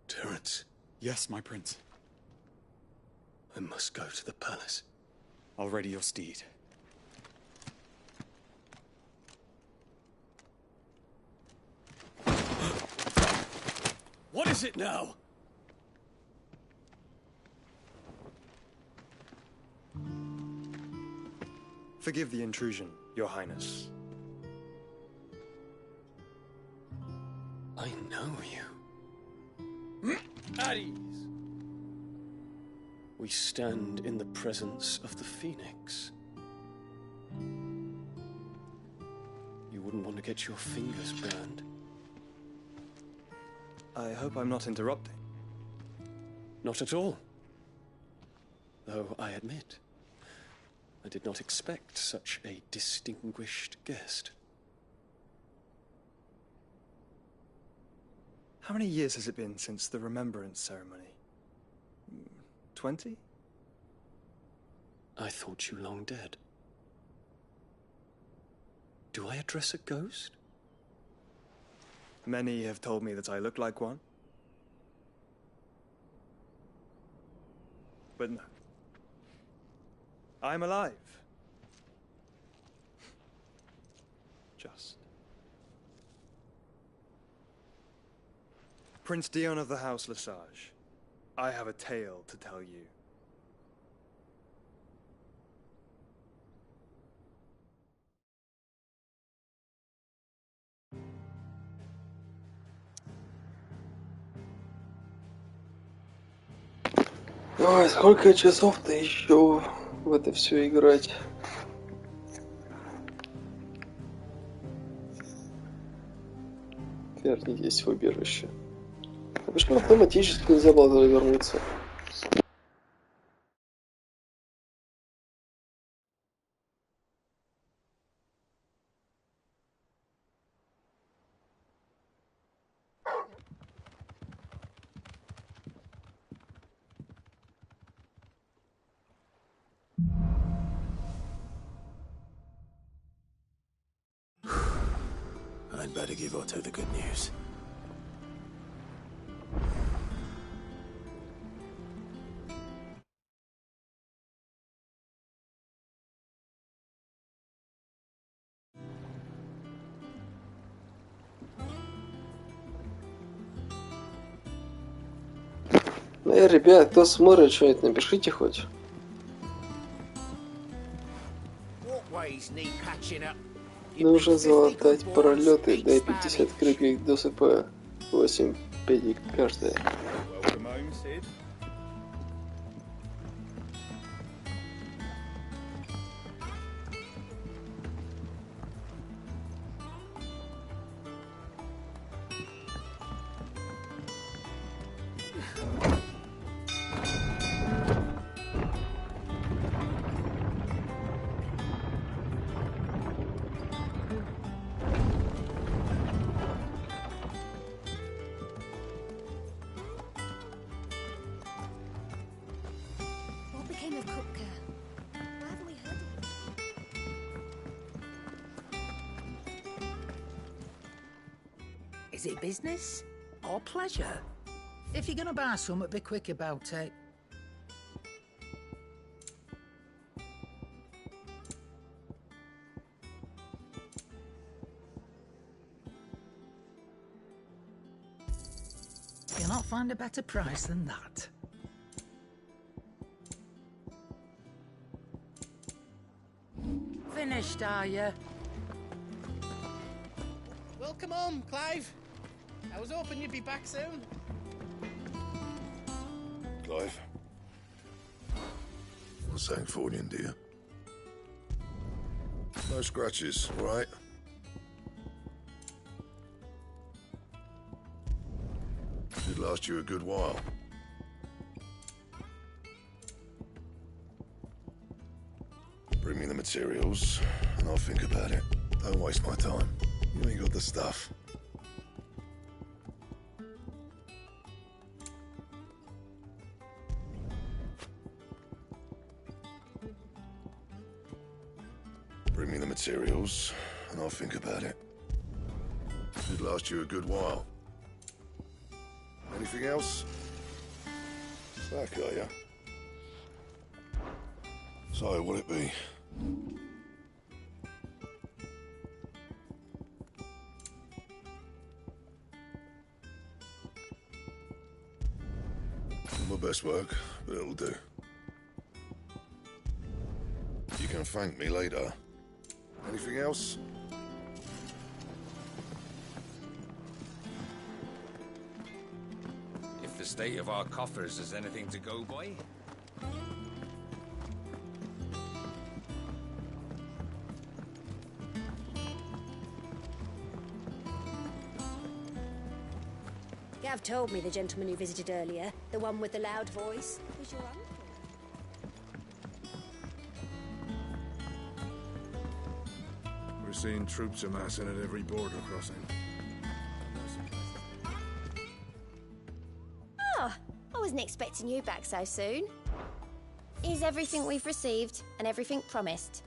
Speaker 12: Terence.
Speaker 11: Yes, my prince.
Speaker 12: I must go to the palace.
Speaker 11: I'll ready your steed.
Speaker 1: What is it now?
Speaker 14: Forgive the intrusion, Your Highness.
Speaker 12: I know you.
Speaker 1: At ease.
Speaker 12: We stand in the presence of the Phoenix. You wouldn't want to get your fingers burned.
Speaker 14: I hope I'm not interrupting.
Speaker 12: Not at all. Though I admit, I did not expect such a distinguished guest.
Speaker 14: How many years has it been since the Remembrance Ceremony? 20?
Speaker 12: I thought you long dead. Do I address a ghost?
Speaker 14: Many have told me that I look like one. But no. I'm alive. Just. Prince Dion of the House Lesage, I have a tale to tell you.
Speaker 2: Ой, сколько часов-то еще в это все играть? Вернитесь в убежище. А почему автоматически нельзя было туда вернуться?
Speaker 6: I'd better give Otto the good news.
Speaker 2: Ребят, кто смотрит что-нибудь, напишите хоть. Нужно залатать пролеты, дай 50 крепких досыпа, 8 педик каждая.
Speaker 15: Is it business or pleasure? If you're gonna buy something, be quick about it. You'll not find a better price than that. Finished, are you?
Speaker 16: Welcome home, Clive. I was hoping you'd be back soon.
Speaker 8: Clive. Not saying Fordian, do you? No scratches, all right? Should last you a good while. Bring me the materials, and I'll think about it. Don't waste my time. You ain't got the stuff. Bring me the materials, and I'll think about it. Should last you a good while. Anything else? Back, are ya? So, what'll it be? guesswork, but it'll do. You can thank me later. Anything else?
Speaker 17: If the state of our coffers is anything to go by.
Speaker 18: Gav told me the gentleman who visited earlier, the one with the loud voice, was your uncle.
Speaker 6: We're seeing troops amassing at every border crossing.
Speaker 19: Oh, I wasn't expecting you back so soon. Is everything we've received and everything promised?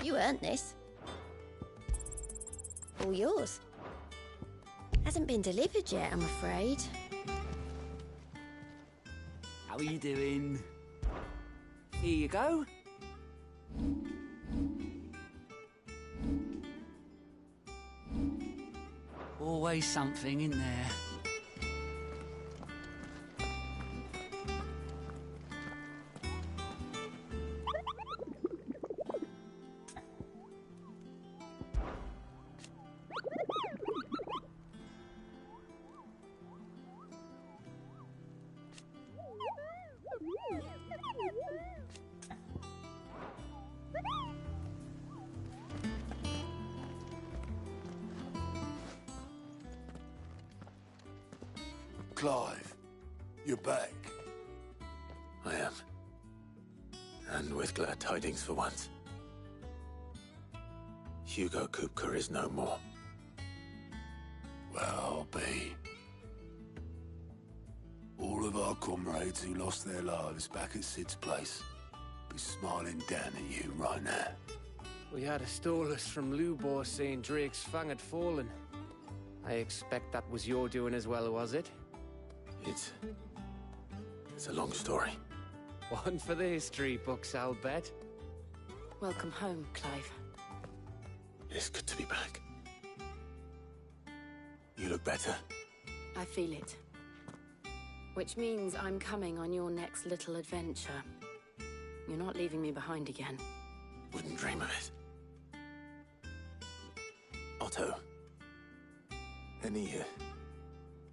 Speaker 19: You earned this. All yours. Hasn't been delivered yet, I'm afraid.
Speaker 20: How are you doing? Here you go. Always something in there.
Speaker 6: Clive, you're back.
Speaker 21: I am. And with glad tidings for once. Hugo Kupka is no more.
Speaker 6: Well, I'll be. All of our comrades who lost their lives back at Sid's place be smiling down at you right now.
Speaker 22: We had a stolus from Lubor saying Drake's fang had fallen. I expect that was your doing as well, was it?
Speaker 21: It's a long story.
Speaker 22: One for the history books, I'll bet.
Speaker 23: Welcome home, Clive.
Speaker 21: It's good to be back. You look better.
Speaker 23: I feel it. Which means I'm coming on your next little adventure. You're not leaving me behind again.
Speaker 21: Wouldn't dream of it. Otto, any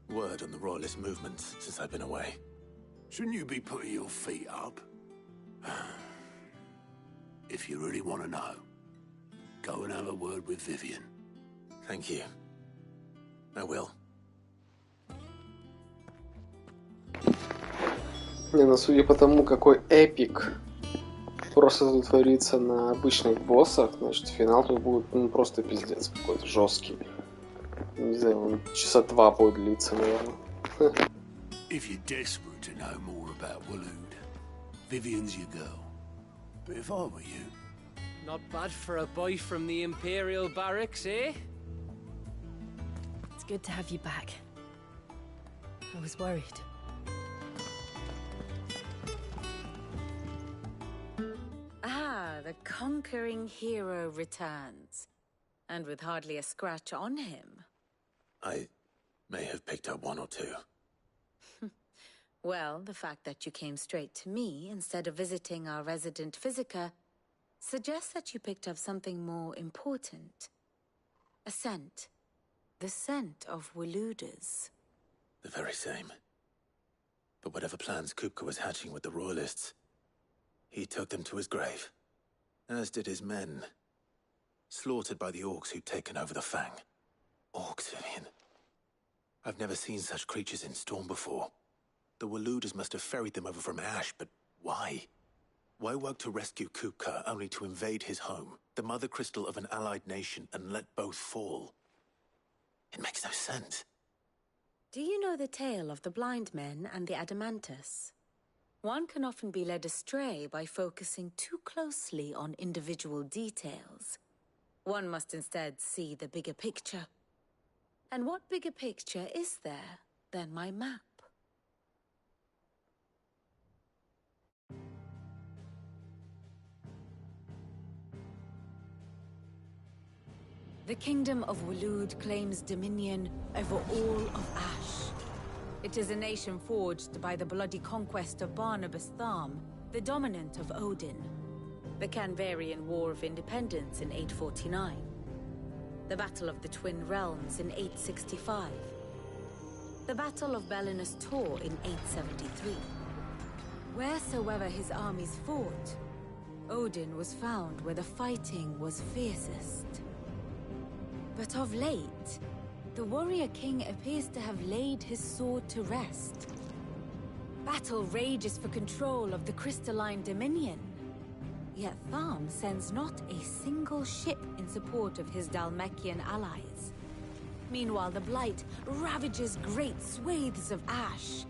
Speaker 21: word on the Royalist movements since I've been away?
Speaker 6: Shouldn't you be putting your feet up? If you really want to know, go and have a word with Vivian.
Speaker 21: Thank you. I will.
Speaker 2: Блин, ну судя по тому, какой эпик просто тут творится на обычных боссах, значит финал тут будет просто пиздец какой-то жесткий. Не знаю, он часа 2 будет длиться, наверное.
Speaker 6: If you're desperate to know more about Waloed, Vivian's your girl. But if I were you...
Speaker 22: Not bad for a boy from the Imperial Barracks, eh?
Speaker 23: It's good to have you back. I was worried. The conquering hero returns. And with hardly a scratch on him.
Speaker 21: I may have picked up one or two.
Speaker 23: Well, the fact that you came straight to me instead of visiting our resident physiker suggests that you picked up something more important. A scent. The scent of Waloeders.
Speaker 21: The very same. But whatever plans Kupka was hatching with the Royalists, he took them to his grave. As did his men. Slaughtered by the orcs who'd taken over the Fang. Orcs, Vivian. I've never seen such creatures in Storm before. The Waloeders must have ferried them over from Ash, but why? Why work to rescue Kupka only to invade his home, the mother crystal of an allied nation, and let both fall? It makes no sense.
Speaker 23: Do you know the tale of the blind men and the Adamantus? One can often be led astray by focusing too closely on individual details. One must instead see the bigger picture. And what bigger picture is there than my map? The kingdom of Waloed claims dominion over all of Ash. It is a nation forged by the bloody conquest of Barnabas Tharm, the dominant of Odin. The Canvarian War of Independence in 849. The Battle of the Twin Realms in 865. The Battle of Belinus Tor in 873. Wheresoever his armies fought, Odin was found where the fighting was fiercest. But of late, the warrior king appears to have laid his sword to rest. Battle rages for control of the crystalline dominion. Yet Tharm sends not a single ship in support of his Dhalmekian allies. Meanwhile, the Blight ravages great swathes of Ash.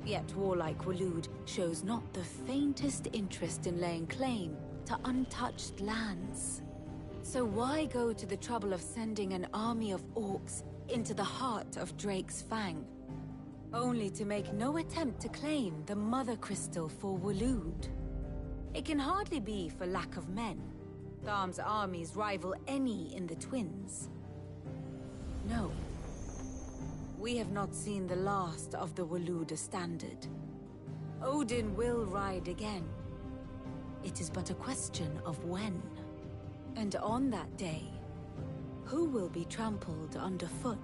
Speaker 23: Yet warlike Waloed shows not the faintest interest in laying claim to untouched lands. So why go to the trouble of sending an army of orcs into the heart of Drake's Fang, only to make no attempt to claim the Mother Crystal for Waloed? It can hardly be for lack of men. Tharm's armies rival any in the Twins. No. We have not seen the last of the Waloed standard. Odin will ride again. It is but a question of when. And on that day, who will be trampled underfoot?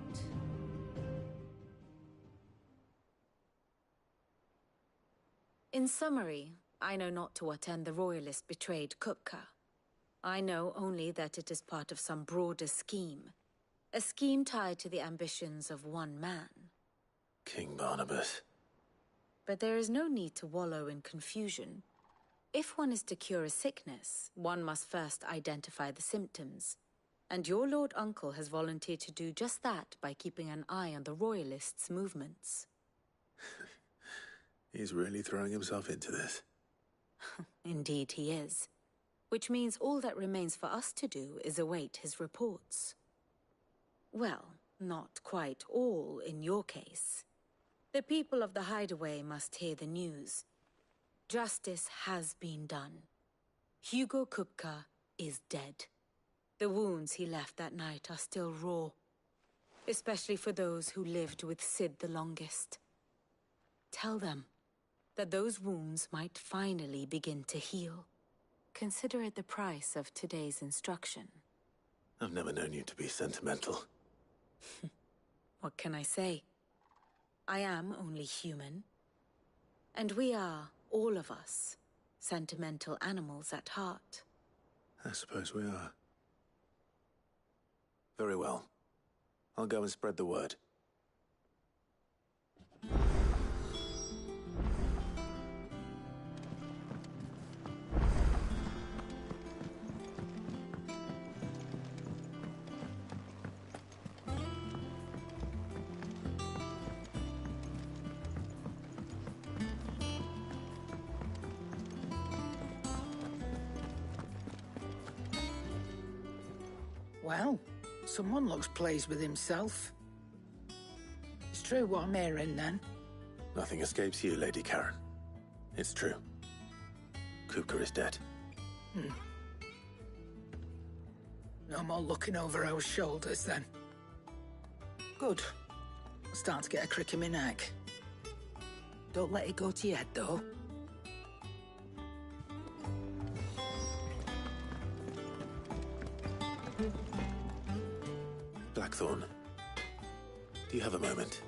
Speaker 23: In summary, I know not to what end the royalist betrayed Kupka. I know only that it is part of some broader scheme. A scheme tied to the ambitions of one man.
Speaker 21: King Barnabas.
Speaker 23: But there is no need to wallow in confusion. If one is to cure a sickness, one must first identify the symptoms. And your Lord Uncle has volunteered to do just that by keeping an eye on the royalists' movements.
Speaker 21: He's really throwing himself into this.
Speaker 23: Indeed he is. Which means all that remains for us to do is await his reports. Well, not quite all in your case. The people of the Hideaway must hear the news. Justice has been done. Hugo Kupka is dead. The wounds he left that night are still raw, especially for those who lived with Sid the longest. Tell them that those wounds might finally begin to heal. Consider it the price of today's instruction.
Speaker 21: I've never known you to be sentimental.
Speaker 23: What can I say? I am only human. And we are, all of us, sentimental animals at heart.
Speaker 21: I suppose we are. Very well. I'll go and spread the word.
Speaker 15: Well, someone looks pleased with himself. It's true what I'm hearing, then.
Speaker 21: Nothing escapes you, Lady Karen. It's true. Kupka is dead.
Speaker 15: No more looking over our shoulders, then. Good. I'm starting to get a crick in my neck. Don't let it go to your head, though.
Speaker 21: Blackthorn, do you have a moment?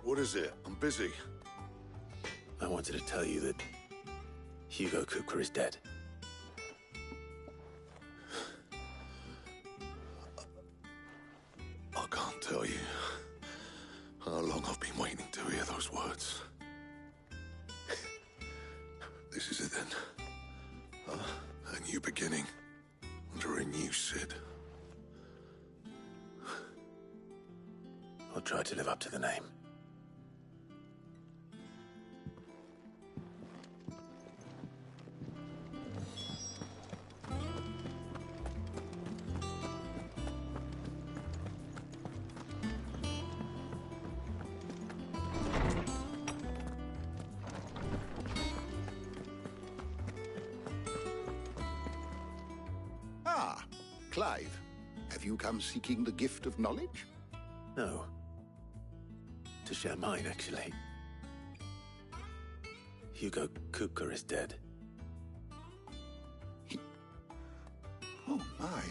Speaker 8: What is it? I'm busy.
Speaker 21: I wanted to tell you that Hugo Kupka is dead.
Speaker 8: I can't tell you how long I've been waiting to hear those words. This is it then. A new beginning under a new Sid.
Speaker 21: I'll try to live up to the name.
Speaker 8: Ah, Clive.
Speaker 4: you come seeking the gift of knowledge?
Speaker 21: No. To share mine, actually. Hugo Kupka is dead.
Speaker 4: Oh my.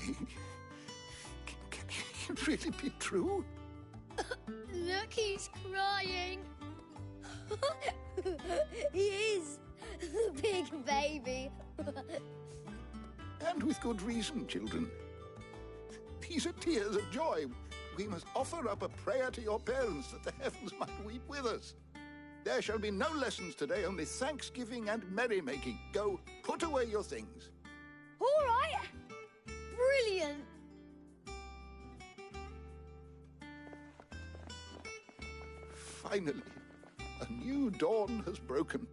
Speaker 4: Can it really be true?
Speaker 18: Look, he's crying. He is. The big baby.
Speaker 4: And with good reason, children. These are tears of joy. We must offer up a prayer to your parents that the heavens might weep with us. There shall be no lessons today, only thanksgiving and merrymaking. Go, put away your things.
Speaker 18: All right. Brilliant.
Speaker 4: Finally, a new dawn has broken.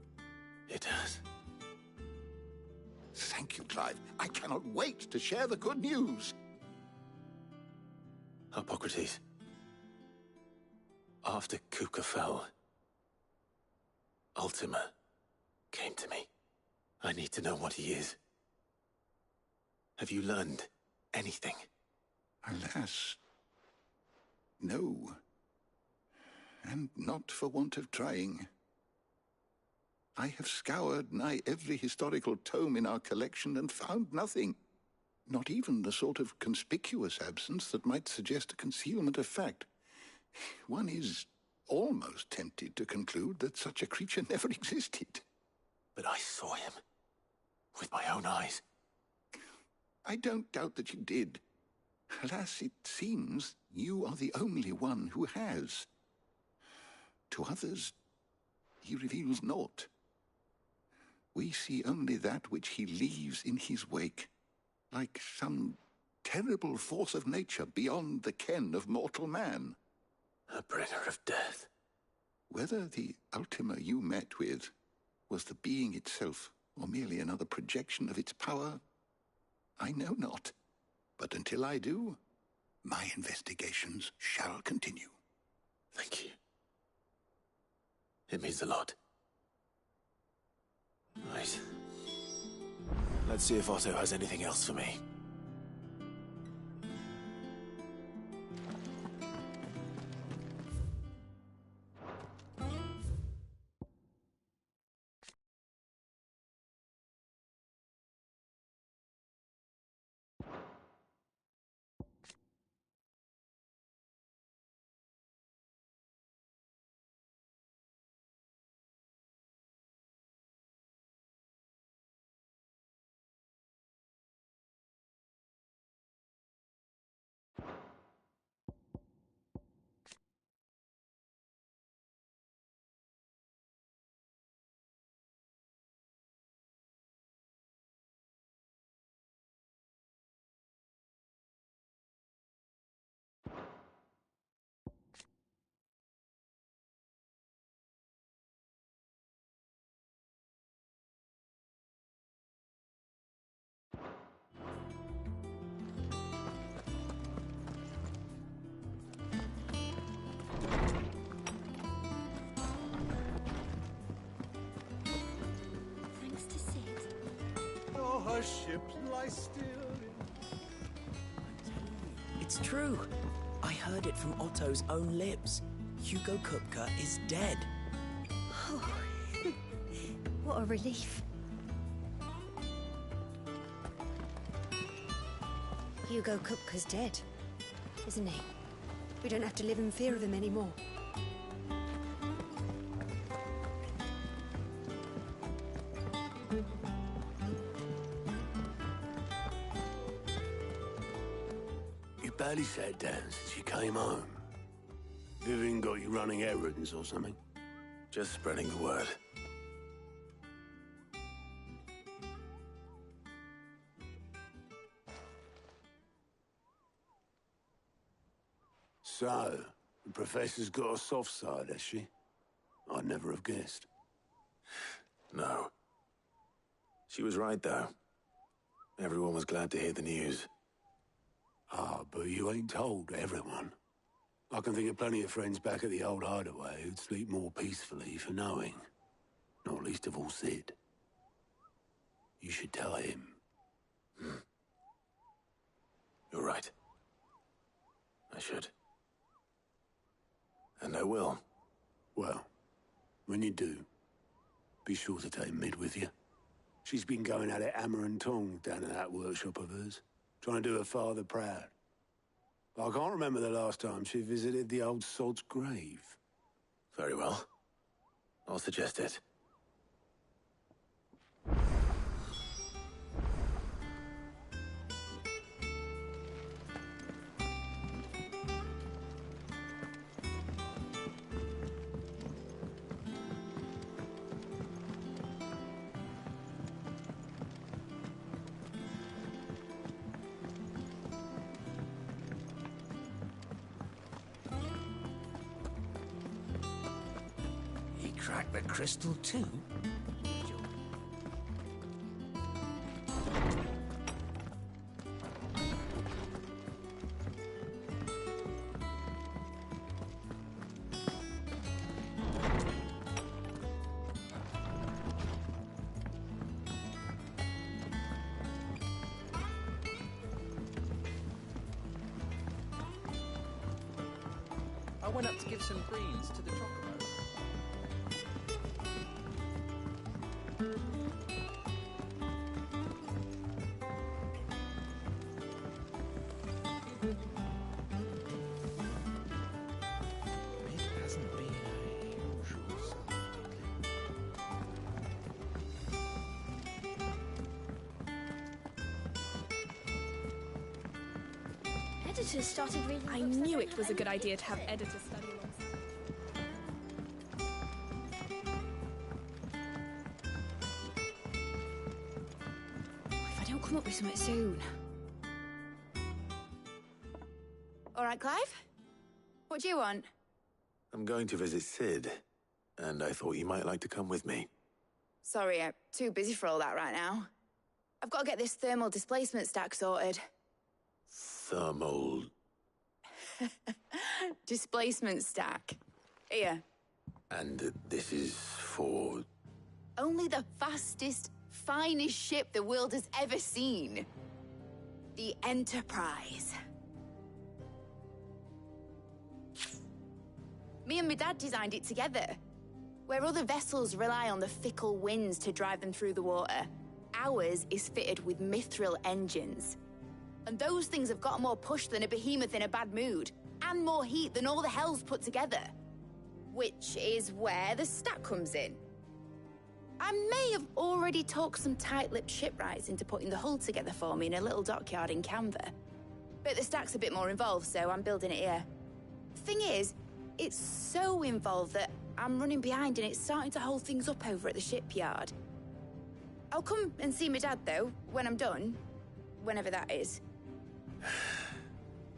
Speaker 21: It has.
Speaker 4: Thank you, Clive. I cannot wait to share the good news.
Speaker 21: Hippocrates. After Kupka fell, Ultima came to me. I need to know what he is. Have you learned anything?
Speaker 4: Alas, no. And not for want of trying. I have scoured nigh every historical tome in our collection and found nothing. Not even the sort of conspicuous absence that might suggest a concealment of fact. One is almost tempted to conclude that such a creature never existed.
Speaker 21: But I saw him. With my own eyes.
Speaker 4: I don't doubt that you did. Alas, it seems you are the only one who has. To others, he reveals naught. We see only that which he leaves in his wake, like some terrible force of nature beyond the ken of mortal man.
Speaker 21: A bringer of death.
Speaker 4: Whether the Ultima you met with was the being itself, or merely another projection of its power, I know not. But until I do, my investigations shall continue.
Speaker 21: Thank you. It means a lot. Right. Let's see if Otto has anything else for me.
Speaker 1: Our ship lies still.
Speaker 5: It's true. I heard it from Otto's own lips. Hugo Kupka is dead.
Speaker 18: Oh, what a relief. Hugo Kupka's dead, isn't he? We don't have to live in fear of him anymore.
Speaker 21: Barely sat down since you came home. Vivian got you running errands or something? Just spreading the word. So, the Professor's got a soft side, has she? I'd never have guessed. No. She was right, though. Everyone was glad to hear the news.
Speaker 9: Ah, but you ain't told everyone. I can think of plenty of friends back at the old hideaway who'd sleep more peacefully for knowing. Not least of all Sid. You should tell him.
Speaker 21: You're right. should. And I will.
Speaker 9: Well, when you do, be sure to take Mid with you. She's been going at it hammer and tongs down in that workshop of hers, trying to do her father proud. But I can't remember the last time she visited the old sod's grave.
Speaker 21: Very well. I'll suggest it.
Speaker 3: Crack the crystal too?
Speaker 12: I went up to give some greens to the chocobo.
Speaker 19: Editors started reading.
Speaker 7: I knew it was a good idea to have editors study alongside.
Speaker 19: If I don't come up with something soon. All right, Clive. What do you want?
Speaker 21: I'm going to visit Sid, and I thought you might like to come with me.
Speaker 19: Sorry, I'm too busy for all that right now. I've got to get this thermal displacement stack sorted.
Speaker 21: Thermal...
Speaker 19: Displacement stack. Here.
Speaker 21: And this is for...
Speaker 19: Only the fastest, finest ship the world has ever seen. The Enterprise. Me and my dad designed it together. Where other vessels rely on the fickle winds to drive them through the water, ours is fitted with mithril engines. And those things have got more push than a behemoth in a bad mood, and more heat than all the hells put together. Which is where the stack comes in. I may have already talked some tight-lipped shipwrights into putting the hull together for me in a little dockyard in Canva. But the stack's a bit more involved, so I'm building it here. Thing is, it's so involved that I'm running behind and it's starting to hold things up over at the shipyard. I'll come and see my dad, though, when I'm done. Whenever that is.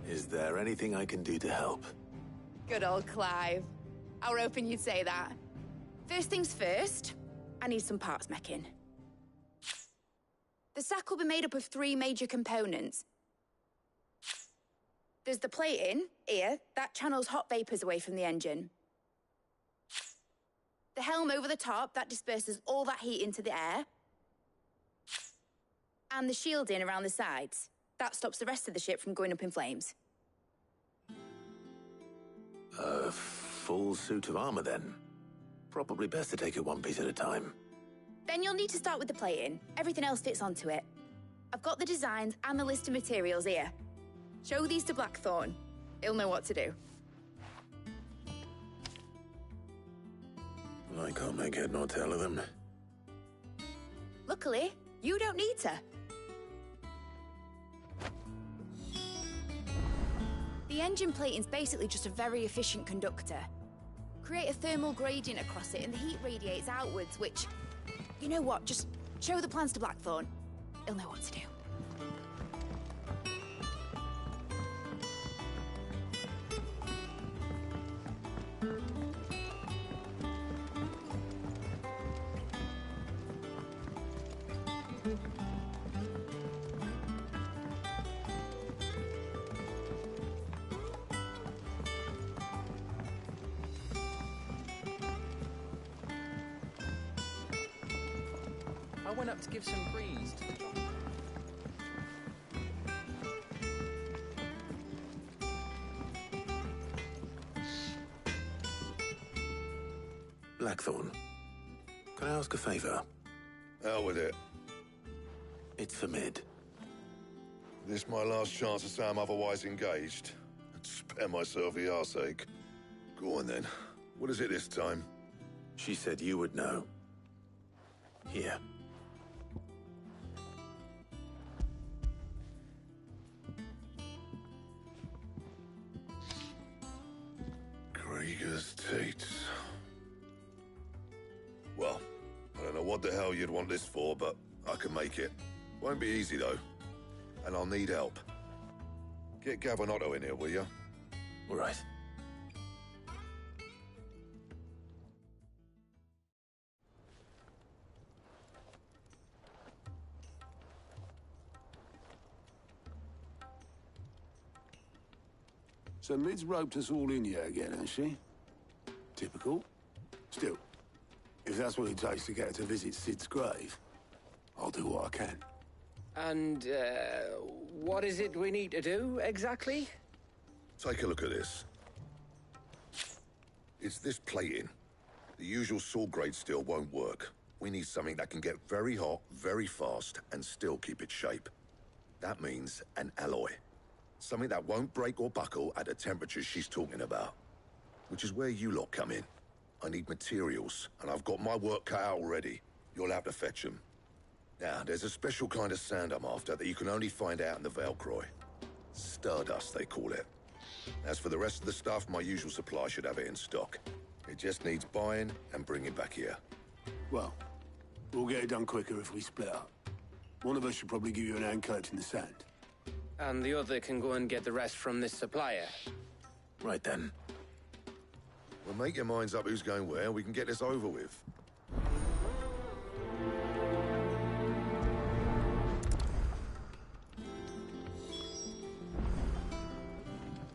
Speaker 21: Is there anything I can do to help?
Speaker 19: Good old Clive. I were hoping you'd say that. First things first, I need some parts meching. The stack will be made up of 3 major components. There's the plating, here, that channels hot vapors away from the engine. The helm over the top, that disperses all that heat into the air. And the shielding around the sides. That stops the rest of the ship from going up in flames.
Speaker 21: A full suit of armor, then. Probably best to take it one piece at a time.
Speaker 19: Then you'll need to start with the plating. Everything else fits onto it. I've got the designs and the list of materials here. Show these to Blackthorn. He'll know what to do.
Speaker 21: I can't make head nor tail of them.
Speaker 19: Luckily, you don't need to. The engine plating's basically just a very efficient conductor. Create a thermal gradient across it and the heat radiates outwards, which... You know what, just show the plans to Blackthorn. He'll know what to do.
Speaker 12: I went up to give some greens to the chocolate.
Speaker 21: Blackthorn, can I ask a favor?
Speaker 8: Out with it.
Speaker 21: It's for Mid.
Speaker 8: This my last chance to say I'm otherwise engaged. And spare myself the arseache. Go on then. What is it this time?
Speaker 21: She said you would know. Here.
Speaker 8: Krieger's Tates. Well, I don't know what the hell you'd want this for, but I can make it. Won't be easy, though. And I'll need help. Get Gav and Otto in here, will you?
Speaker 21: All right.
Speaker 9: So Mid's roped us all in here again, has she? Typical. Still, if that's what it takes to get her to visit Sid's grave, I'll do what I can.
Speaker 22: And, what is it we need to do, exactly?
Speaker 8: Take a look at this. It's this plating. The usual sword grade steel won't work. We need something that can get very hot, very fast, and still keep its shape. That means an alloy. Something that won't break or buckle at the temperatures she's talking about. Which is where you lot come in. I need materials, and I've got my work cut out already. You'll have to fetch them. Now, there's a special kind of sand I'm after that you can only find out in the Velcroy. Stardust, they call it. As for the rest of the stuff, my usual supply should have it in stock. It just needs buying and bringing back here.
Speaker 9: Well, we'll get it done quicker if we split up. One of us should probably give you an hand coat in the sand.
Speaker 22: And the other can go and get the rest from this supplier.
Speaker 21: Right then.
Speaker 8: Well, make your minds up who's going where, and we can get this over with.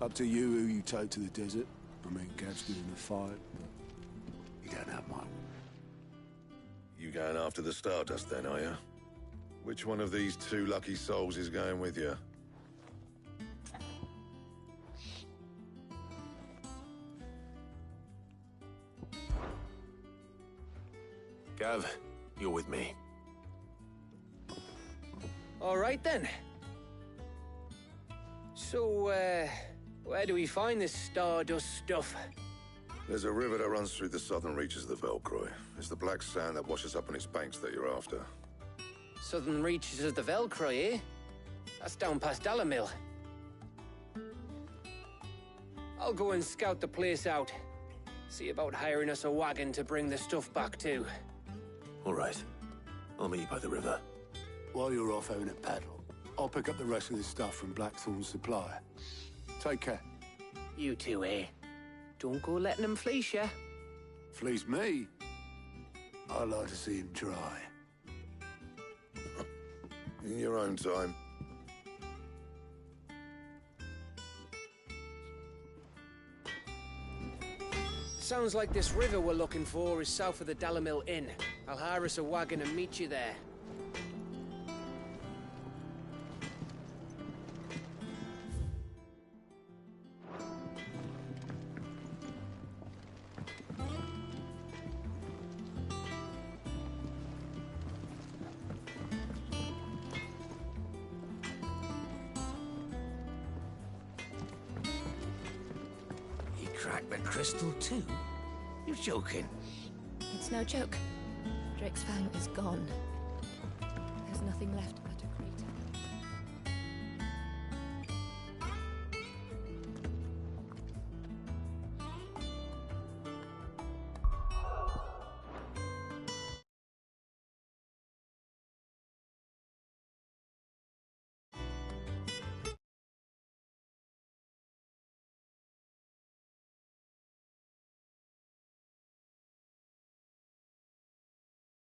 Speaker 9: Up to you who you take to the desert. I mean, Gav's doing the fight, but you don't have mine.
Speaker 8: You going after the Stardust then, are you? Which one of these two lucky souls is going with you?
Speaker 21: Gav, you're with me.
Speaker 22: All right, then. So, where do we find this Stardust stuff?
Speaker 8: There's a river that runs through the southern reaches of the Velcroy. It's the black sand that washes up on its banks that you're after.
Speaker 22: Southern reaches of the Velcroy, eh? That's down past Dalamil. I'll go and scout the place out. See about hiring us a wagon to bring the stuff back to.
Speaker 21: All right. I'll meet you by the river.
Speaker 9: While you're off having a paddle, I'll pick up the rest of this stuff from Blackthorn's supplier. Take care.
Speaker 22: You two, eh? Don't go letting them fleece ya.
Speaker 9: Fleece me? I'd like to see him try.
Speaker 8: In your own time.
Speaker 22: Sounds like this river we're looking for is south of the Dalamil Inn. I'll hire us a wagon and meet you there.
Speaker 3: Crack the crystal too? You're joking.
Speaker 7: It's no joke. Drake's fang is gone. There's nothing left but a crater.